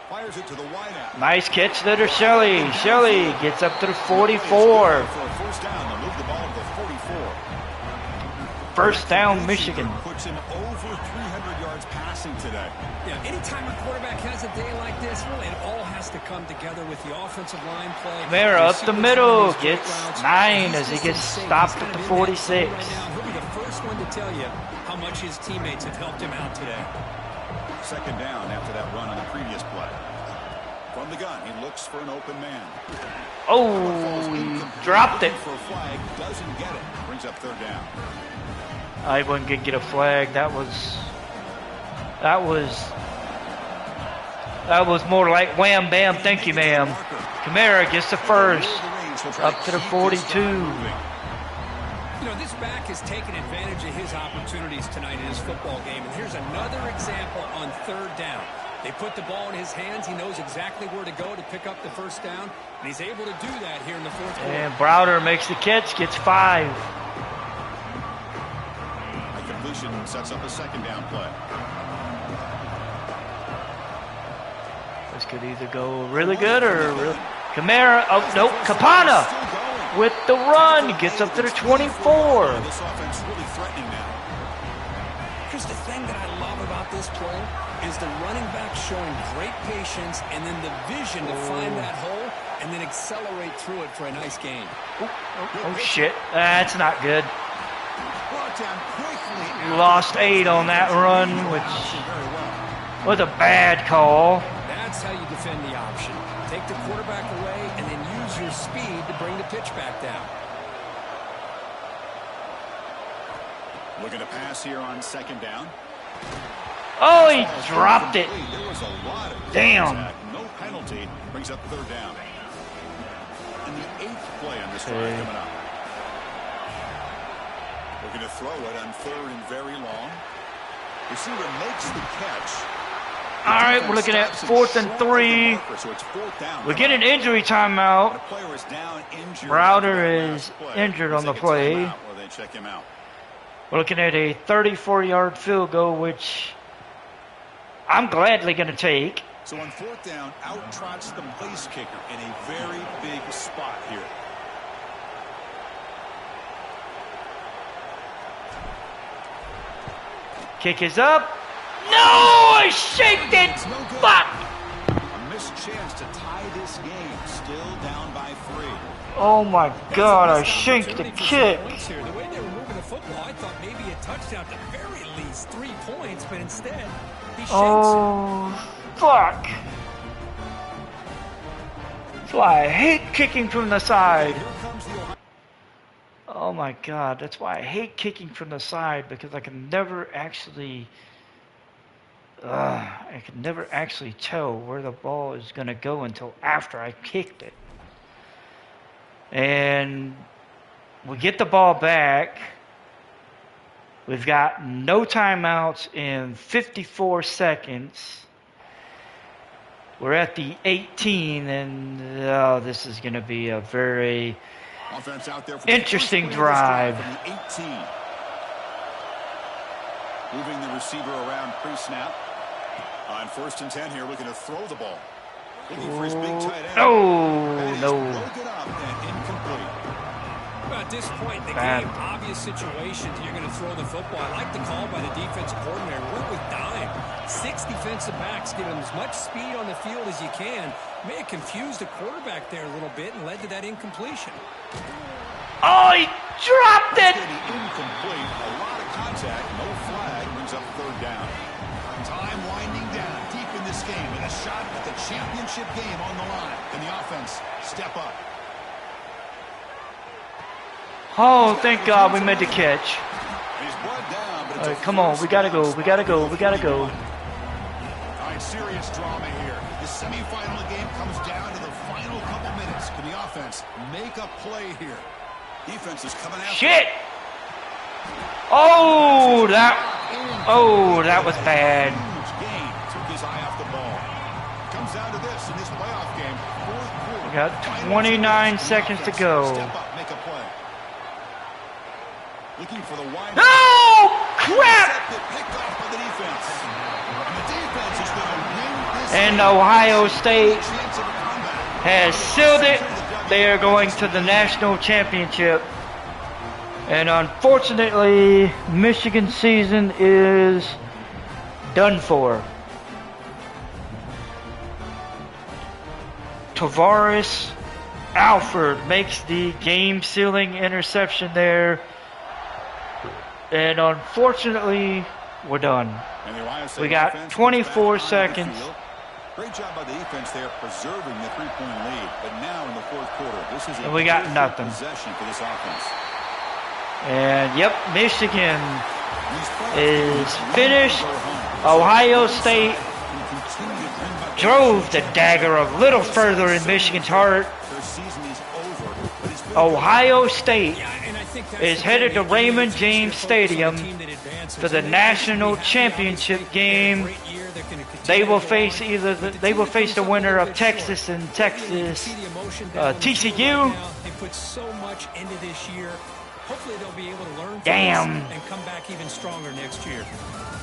Fires it to the wideout. Nice catch there to Shelley. Shelley gets up to the 44. For a first down, they'll move the ball to the 44. First down, Michigan. Puts him over 300 yards passing today. Yeah, anytime a quarterback has a day like this, really, it all has to come together with the offensive line play. Kamara up the middle, gets 9 as he gets stopped at the 46. He'll be the first one to tell you how much his teammates have helped him out today. Second down after that run on the previous play. From the gun, he looks for an open man. Oh, he dropped it. For a flag, doesn't get it. Brings up third down. I wasn't gonna get a flag. That was more like wham bam, thank you ma'am. Kamara gets the first, up to the 42. You know, this back has taken advantage of his opportunities tonight in his football game. And here's another example on third down. They put the ball in his hands. He knows exactly where to go to pick up the first down. And he's able to do that here in the fourth quarter. And Browder makes the catch, gets 5. A completion sets up a second down play. This could either go really good or really... Kamara, oh nope, Capana with the run, gets up to the 24. This offense really threatening now. Here's the thing that I love about this play is the running back showing great patience and then the vision to find that hole and then accelerate through it for a nice gain. Oh shit. That's not good. Brought down quickly. Lost 8 on that run, which was a bad call. That's how you defend the option. Take the quarterback away and then use your speed to bring the pitch back down. Looking to pass here on second down. Oh, he dropped it. There was a lot of Damn. contact. No penalty. Brings up third down. And the 8th play on this drive coming up. Looking to throw it on third and very long. Receiver makes the catch. All right, we're looking at 4th and 3. We get an injury timeout. Browder is injured on the play. We're looking at a 34-yard field goal, which I'm gladly going to take. So on 4th down, out trots the place kicker in a very big spot here. Kick is up. No, I shaked it. Fuck. A missed chance to tie this game. Still down by 3. Oh my God, I shanked the kick. The way they were moving the football, I thought maybe a touchdown at the very least 3 points, but instead he shakes Oh, fuck. That's why I hate kicking from the side. Oh my God, that's why I hate kicking from the side, because I can never actually tell where the ball is going to go until after I kicked it. And we get the ball back. We've got no timeouts in 54 seconds. We're at the 18, and this is going to be a very interesting drive. Moving the receiver around pre-snap. On 1st and 10 here, looking to throw the ball. Looking for his big tight end. No. Broken up and incomplete. Well, at this point in the game, obvious situations, you're going to throw the football. I like the call by the defensive coordinator. Went with dime. 6 defensive backs, give him as much speed on the field as you can. May have confused the quarterback there a little bit and led to that incompletion. Oh, he dropped it! Incomplete. A lot of contact. No flag. Brings up third down. Time winding down deep in this game with a shot at the championship game on the line. And the offense step up. Oh, thank God we made the catch. He's brought down, but All right, come on, we gotta go. We gotta go. All right, serious drama here. The semifinal game comes down to the final couple minutes. Can the offense make a play here? Defense is coming out. Shit! Oh, that was bad. Huge game. Took his eye off the ball. Comes down to this in this playoff game. 4th quarter. We got 29 seconds to go. Step up, make a play. Looking for the wide. No! Crap! Picked off by the defense. And the defense is going to win this. And Ohio State has sealed it. They are going to the national championship. And unfortunately, Michigan's season is done for. Tavares Alford makes the game-sealing interception there. And unfortunately, we're done. We got 24 seconds. Great job by the defense there, preserving the 3-point lead. But now in the 4th quarter, this is a we got nothing. Possession for this offense. And yep, Michigan is finished. Ohio State drove the dagger a little further in Michigan's heart. Ohio State is headed to Raymond James Stadium for the national championship game. They will face the winner of Texas and Texas TCU. They put so much into this year. Hopefully they'll be able to learn Damn. and come back even stronger next year.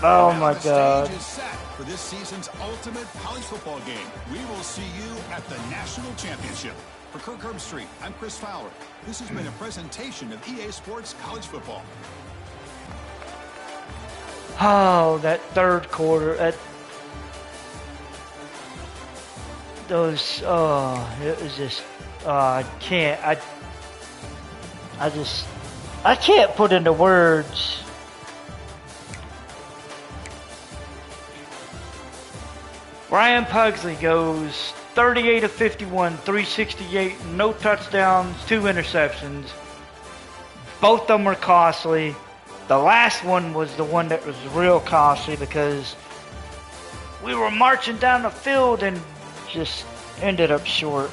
Oh my God. The stage is set for this season's ultimate college football game. We will see you at the national championship. For Kirk Herbstreit, I'm Chris Fowler. This has been a presentation of EA Sports College Football. Oh, that third quarter. It was just, I can't, I just, I can't put into words. Ryan Pugsley goes 38 of 51, 368, no touchdowns, 2 interceptions. Both of them were costly. The last one was the one that was real costly because we were marching down the field and just ended up short.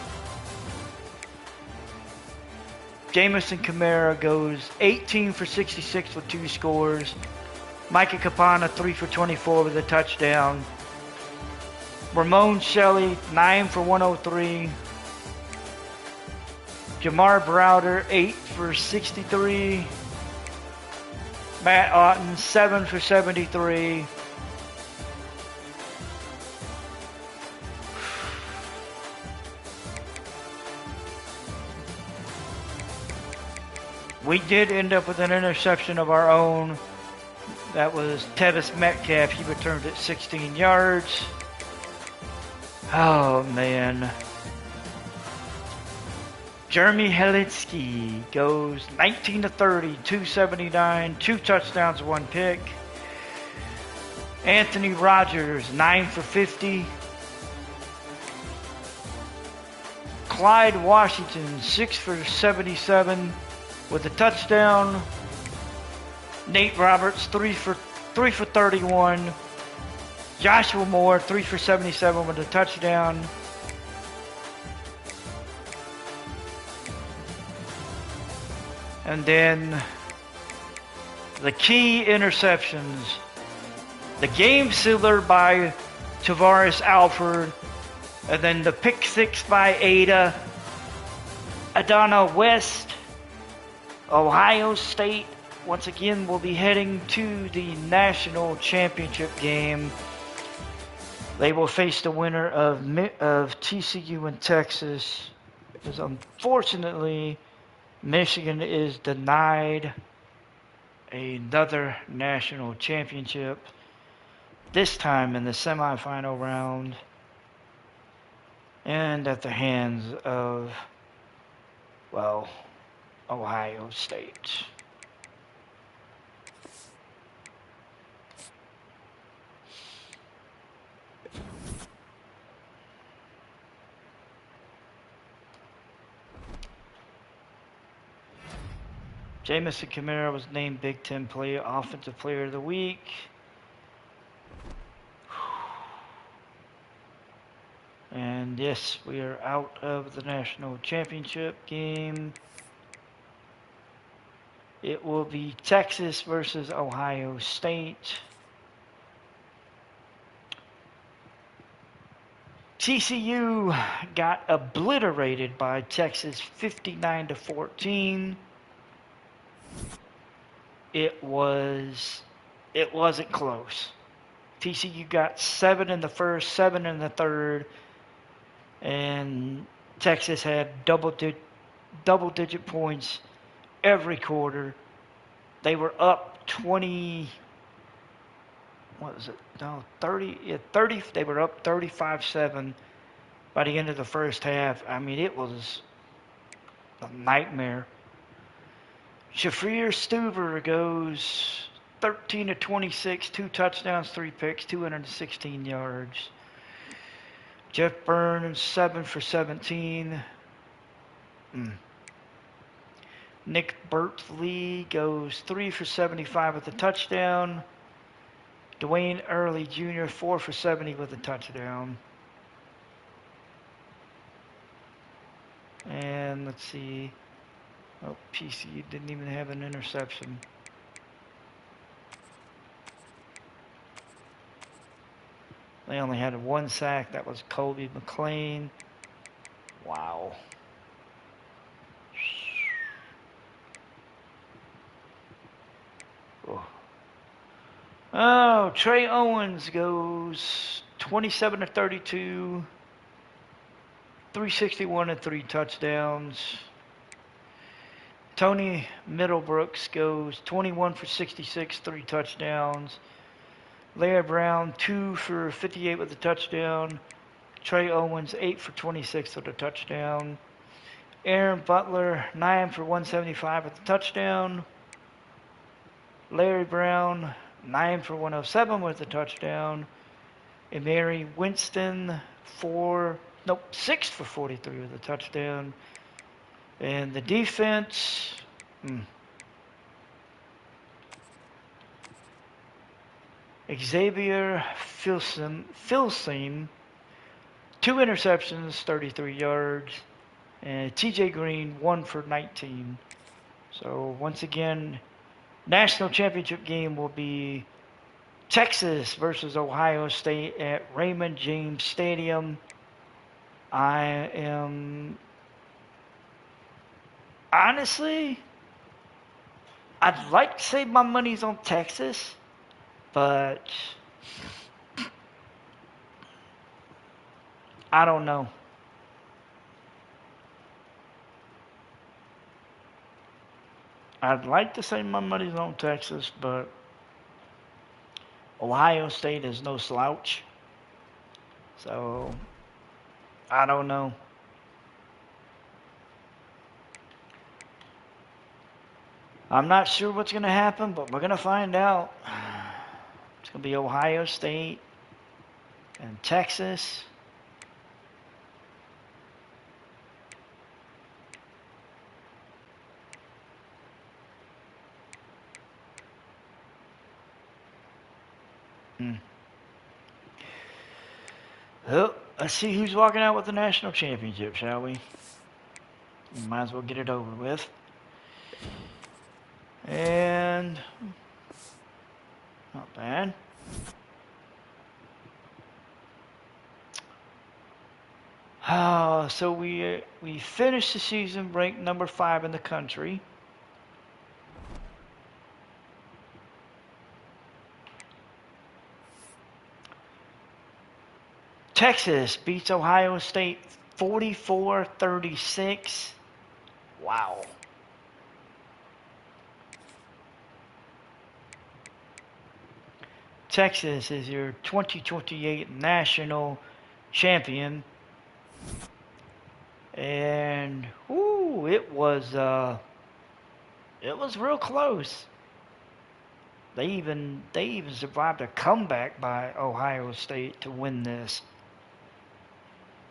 Jamison Kamara goes 18 for 66 with 2 scores. Micah Kapana 3 for 24 with a touchdown. Ramon Shelley 9 for 103. Jamar Browder 8 for 63. Matt Otten 7 for 73. We did end up with an interception of our own. That was Tevis Metcalf. He returned it 16 yards. Oh, man. Jeremy Helitsky goes 19 to 30, 279, 2 touchdowns, 1 pick. Anthony Rogers, 9 for 50. Clyde Washington, 6 for 77 with a touchdown. Nate Roberts, 3 for 31. Joshua Moore, 3 for 77 with a touchdown. And then the key interceptions. The game sealer by Tavares Alford. And then the pick 6 by Ada. Adana West. Ohio State, once again, will be heading to the national championship game. They will face the winner of TCU and Texas. Because unfortunately, Michigan is denied another national championship, this time in the semifinal round, and at the hands of, well, Ohio State. Jamison Kamara was named Big Ten Offensive Player of the Week. And yes, we are out of the national championship game. It will be Texas versus Ohio State. TCU got obliterated by Texas 59 to 14. It wasn't close. TCU got 7 in the first, 7 in the third, and Texas had double-digit points every quarter. They were up 20. What was it? No, 30. Yeah, 30. They were up 35-7 by the end of the first half. I mean, it was a nightmare. Shafir Stuber goes 13 to 26, 2 touchdowns, 3 picks, 216 yards. Jeff Burns, 7 for 17. Nick Bertley goes 3 for 75 with a touchdown. Dwayne Early Jr., 4 for 70 with a touchdown. And let's see. Oh, PC didn't even have an interception. They only had 1 sack. That was Colby McLean. Wow. Oh, Trey Owens goes 27 to 32, 361 and 3 touchdowns. Tony Middlebrooks goes 21 for 66, 3 touchdowns. Larry Brown, 2 for 58 with a touchdown. Trey Owens, 8 for 26 with a touchdown. Aaron Butler, 9 for 175 with a touchdown. Larry Brown, 9 for 107 with a touchdown. And Mary Winston, 6 for 43 with a touchdown. And the defense, Xavier Filsaime, 2 interceptions, 33 yards. And TJ Green, 1 for 19. So once again, national championship game will be Texas versus Ohio State at Raymond James Stadium. Honestly, I'd like to say my money's on Texas, but I don't know. I'd like to say my money's on Texas, but Ohio State is no slouch. So, I don't know. I'm not sure what's going to happen, but we're going to find out. It's going to be Ohio State and Texas. Well, let's see who's walking out with the national championship, shall we? We might as well get it over with. And not bad. So we finished the season ranked number 5 in the country. Texas beats Ohio State 44-36. Wow. Texas is your 2028 national champion. And it was real close. They even survived a comeback by Ohio State to win this.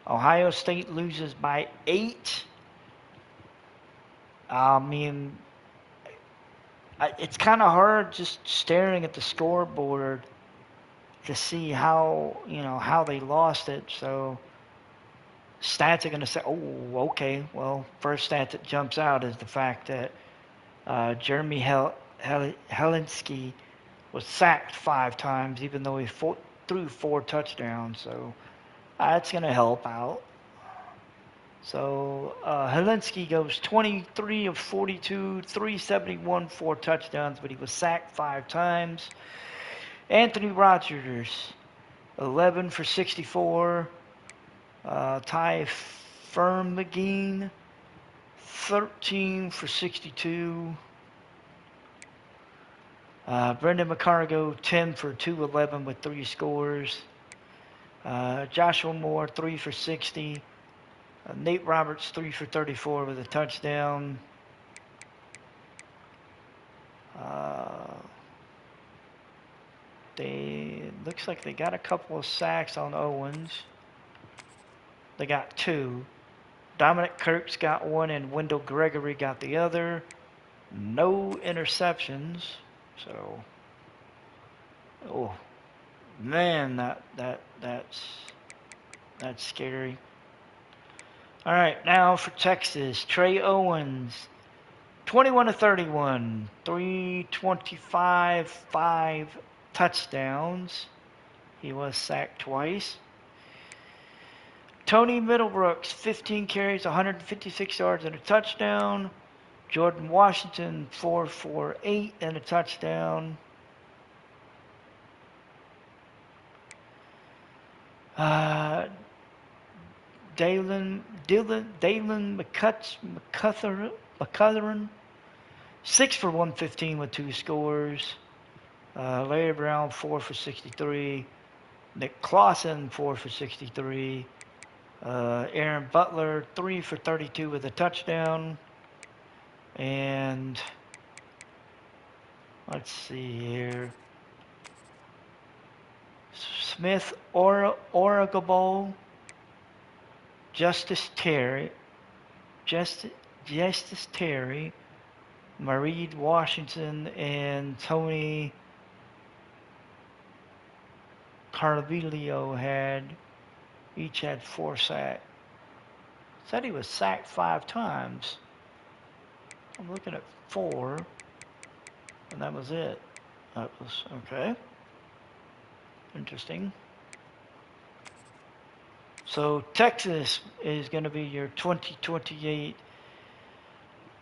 Ohio State loses by 8. I mean, it's kind of hard just staring at the scoreboard to see how they lost it. So stats are going to say, oh, okay. Well, first stat that jumps out is the fact that Jeremy Helinski was sacked 5 times, even though he threw 4 touchdowns. So that's going to help out. So Helinski goes 23 of 42, 371, 4 touchdowns, but he was sacked 5 times. Anthony Rogers, 11 for 64. Ty Firmagine, 13 for 62. Brendan McCargo, 10 for 211 with 3 scores. Joshua Moore, 3 for 60. Nate Roberts, 3 for 34 with a touchdown. Looks like they got a couple of sacks on Owens. They got 2. Dominic Kirk's got 1 and Wendell Gregory got the other. No interceptions. So, oh man, that's scary. All right, now for Texas, Trey Owens, 21 to 31, 325, 5 touchdowns. He was sacked twice. Tony Middlebrooks, 15 carries, 156 yards and a touchdown. Jordan Washington, 4 for 8 and a touchdown. Dalen McCutcheon, 6 for 115 with 2 scores. Larry Brown, 4 for 63. Nick Clausen, 4 for 63. Aaron Butler, 3 for 32 with a touchdown. And let's see here. Smith, Oragable, Justice Terry, Mareed Washington, and Tony Carvillo each had 4 sacks. Said he was sacked 5 times. I'm looking at 4, and that was it. That was okay. Interesting. So Texas is going to be your 2028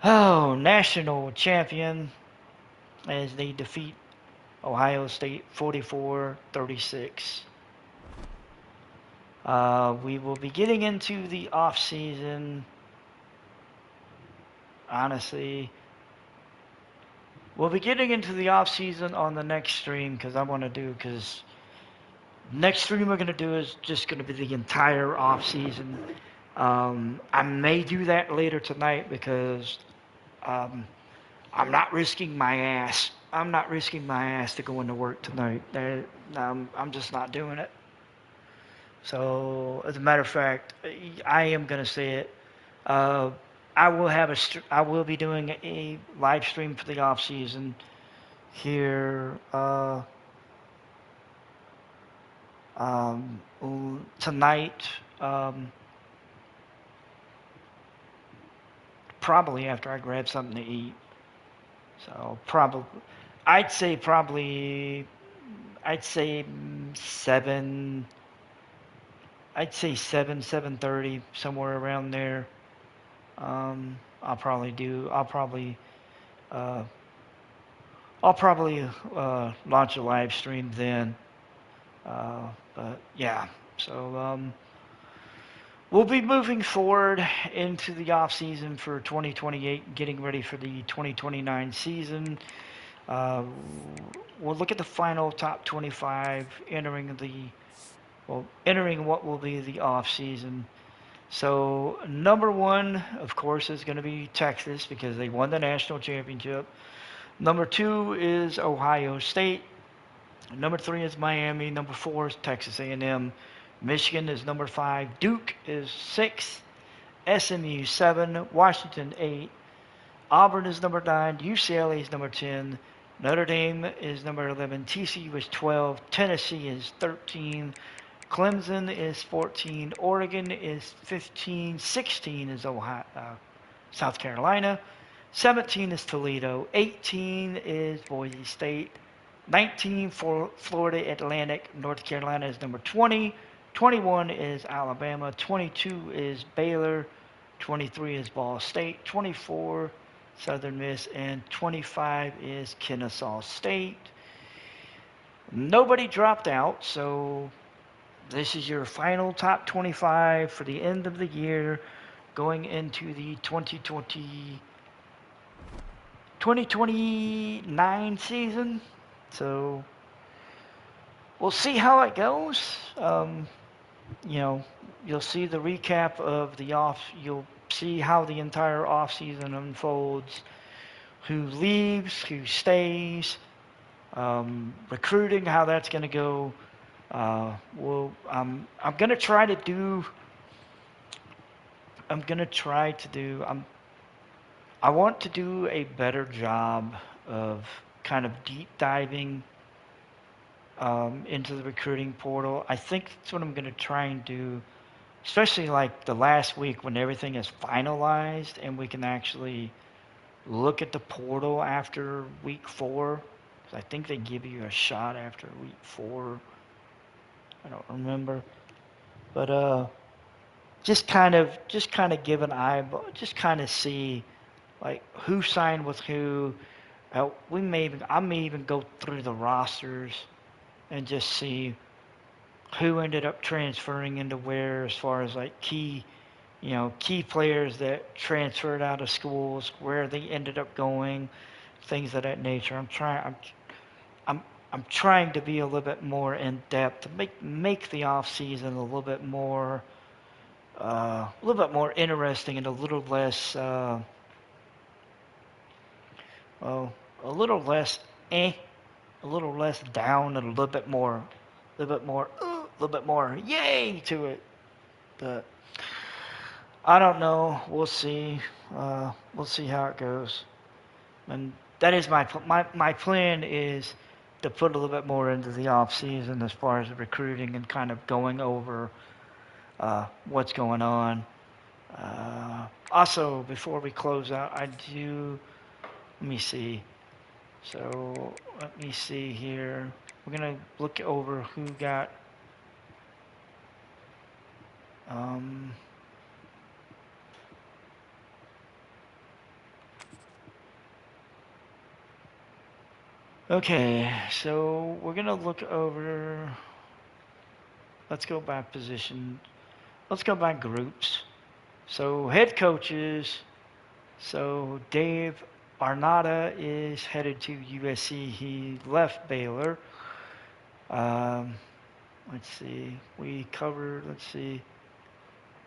national champion as they defeat Ohio State 44-36. We will be getting into the off season. Honestly, we'll be getting into the off season on the next stream because next stream we're going to do is just going to be the entire off season. I may do that later tonight because I'm not risking my ass. I'm not risking my ass to go into work tonight. I'm just not doing it. So, as a matter of fact, I am going to say it. I will be doing a live stream for the off season here tonight. Probably after I grab something to eat. So I'd say 7. I'd say 7:30, somewhere around there. I'll probably launch a live stream then. But yeah, so we'll be moving forward into the off season for 2028, getting ready for the 2029 season. We'll look at the final top 25 entering what will be the off season. So number 1, of course, is going to be Texas because they won the national championship. Number 2 is Ohio State. Number 3 is Miami. Number 4 is Texas A&M. Michigan is number 5. Duke is 6. SMU 7. Washington 8. Auburn is number 9. UCLA is number 10. Notre Dame is number 11. TCU is 12. Tennessee is 13. Clemson is 14. Oregon is 15. 16 is South Carolina. 17 is Toledo. 18 is Boise State. 19 for Florida Atlantic. North Carolina is number 20. 21 is Alabama. 22 is Baylor. 23 is Ball State. 24 Southern Miss. And 25 is Kennesaw State. Nobody dropped out, so this is your final top 25 for the end of the year going into the 2029 season. So we'll see how it goes. You'll see the recap of you'll see how the entire off season unfolds, who leaves, who stays, recruiting, how that's going to go. I'm going to try to do I want to do a better job of kind of deep diving into the recruiting portal. I think that's what I'm going to try and do, especially like the last week when everything is finalized and we can actually look at the portal after week 4. I think they give you a shot after week 4. I don't remember, but just kind of give an eyeball, just kind of see like who signed with who. I may even go through the rosters and just see who ended up transferring into where, as far as like key players that transferred out of schools, where they ended up going, things of that nature. I'm trying to be a little bit more in depth to make the off season a little bit more interesting and a little less, well, a little less eh, a little less down, and a little bit more yay to it. But I don't know. We'll see. We'll see how it goes. And that is my plan is to put a little bit more into the off season as far as the recruiting and kind of going over what's going on. Also, before we close out, let me see. So let me see here. We're gonna look over who got. Um, okay, so we're gonna look over. Let's go by position. Let's go by groups. So head coaches. So Dave Arnada is headed to USC. He left Baylor. Um, let's see. We covered. Let's see.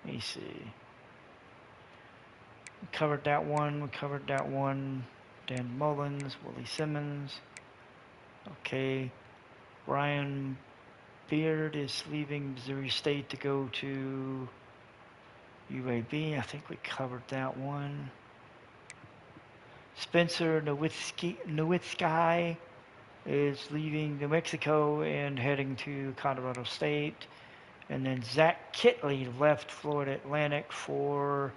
Let me see. We covered that one. We covered that one. Dan Mullins, Willie Simmons. Okay. Brian Beard is leaving Missouri State to go to UAB. I think we covered that one. Spencer Nowitzki is leaving New Mexico and heading to Colorado State. And then Zach Kitley left Florida Atlantic for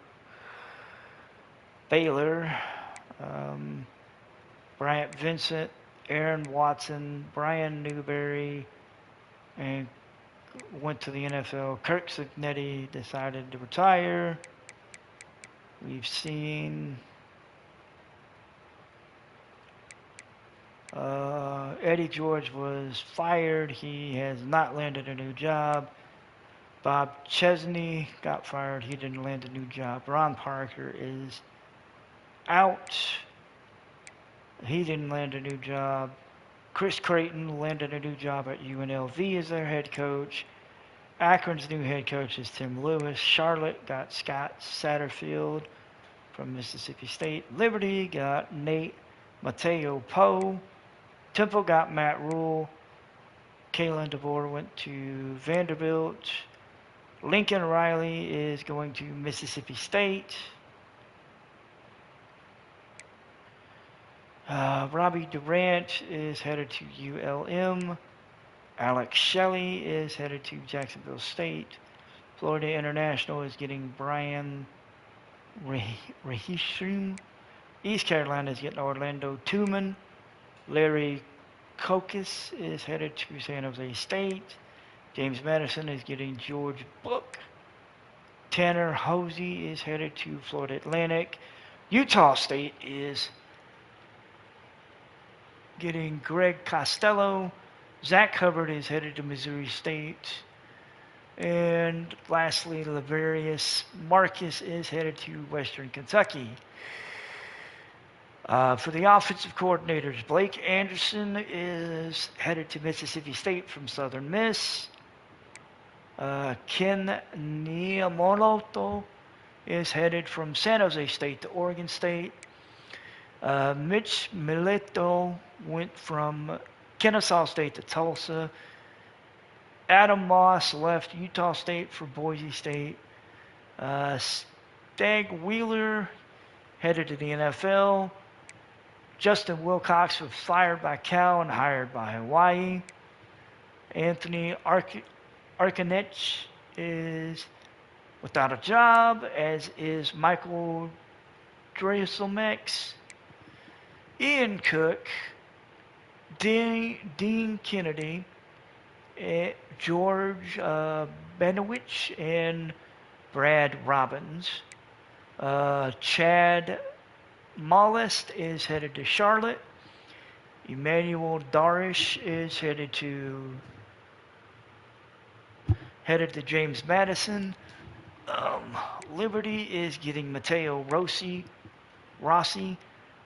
Baylor. Bryant Vincent, Aaron Watson, Brian Newberry, and went to the NFL. Kirk Signetti decided to retire. We've seen Eddie George was fired. He has not landed a new job. Bob Chesney got fired. He didn't land a new job. Ron Parker is out. He didn't land a new job. Chris Creighton landed a new job at UNLV as their head coach. Akron's new head coach is Tim Lewis. Charlotte got Scott Satterfield from Mississippi State. Liberty got Nate Mateo Poe. Temple got Matt Rule. Kalen DeVore went to Vanderbilt. Lincoln Riley is going to Mississippi State. Robbie Durant is headed to ULM. Alex Shelley is headed to Jacksonville State. Florida International is getting Brian Rahishim. East Carolina is getting Orlando Tooman. Larry Kokis is headed to San Jose State. James Madison is getting George Book. Tanner Hosey is headed to Florida Atlantic. Utah State is getting Greg Costello. Zach Hubbard is headed to Missouri State. And lastly, Laverius Marcus is headed to Western Kentucky. For the offensive coordinators, Blake Anderson is headed to Mississippi State from Southern Miss. Ken Niyamoto is headed from San Jose State to Oregon State. Mitch Mileto went from Kennesaw State to Tulsa. Adam Moss left Utah State for Boise State. Stag Wheeler headed to the NFL. Justin Wilcox was fired by Cal and hired by Hawaii. Anthony Arkanich is without a job, as is Michael Dreselmex. Ian Cook, Dean Kennedy, George Benowich, and Brad Robbins. Chad Mollist is headed to Charlotte. Emmanuel Darish is headed to James Madison. Liberty is getting Mateo Rossi.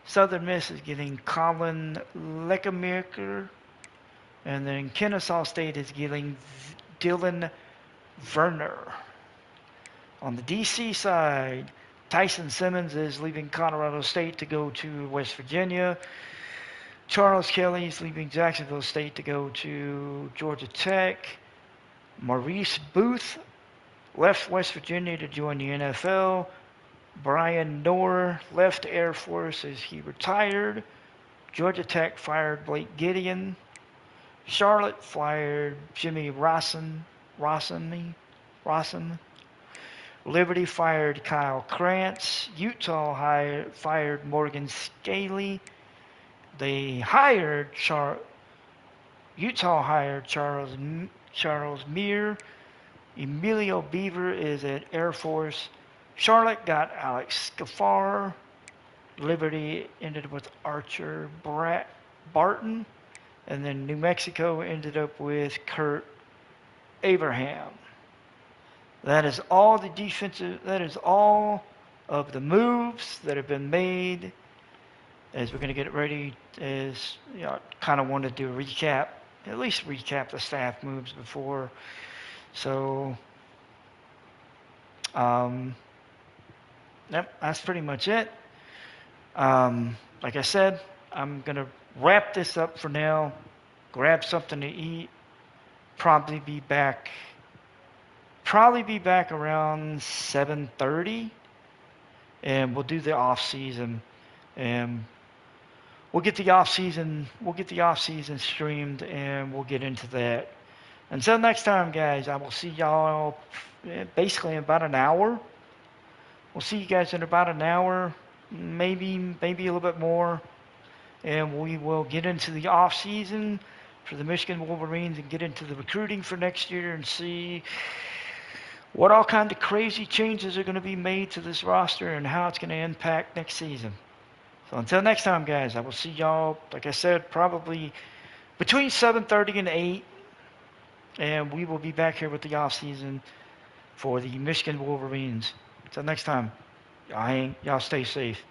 Southern Miss is getting Colin Leckermaker. And then Kennesaw State is getting Dylan Werner. On the DC side, Tyson Simmons is leaving Colorado State to go to West Virginia. Charles Kelly is leaving Jacksonville State to go to Georgia Tech. Maurice Booth left West Virginia to join the NFL. Brian Noor left Air Force as he retired. Georgia Tech fired Blake Gideon. Charlotte fired Jimmy Rossen. Liberty fired Kyle Krantz. Utah fired Morgan Scaley. Utah hired Charles Meir. Emilio Beaver is at Air Force. Charlotte got Alex Scaffar. Liberty ended with Archer Barton. And then New Mexico ended up with Kurt Abraham. That is all of the moves that have been made. As we're going to get ready, I kind of wanted to do a recap, at least recap the staff moves before. So, that's pretty much it. Like I said, I'm going to wrap this up for now, grab something to eat, probably be back around 7:30, and we'll do the off season, and we'll get the off season streamed, and we'll get into that. Until next time, guys, I will see y'all basically in about an hour. We'll see you guys in about an hour, maybe a little bit more, and we will get into the off season for the Michigan Wolverines and get into the recruiting for next year and see what all kind of crazy changes are going to be made to this roster and how it's going to impact next season. So until next time, guys, I will see y'all, like I said, probably between 7:30 and 8, and we will be back here with the off season for the Michigan Wolverines. Until next time, y'all stay safe.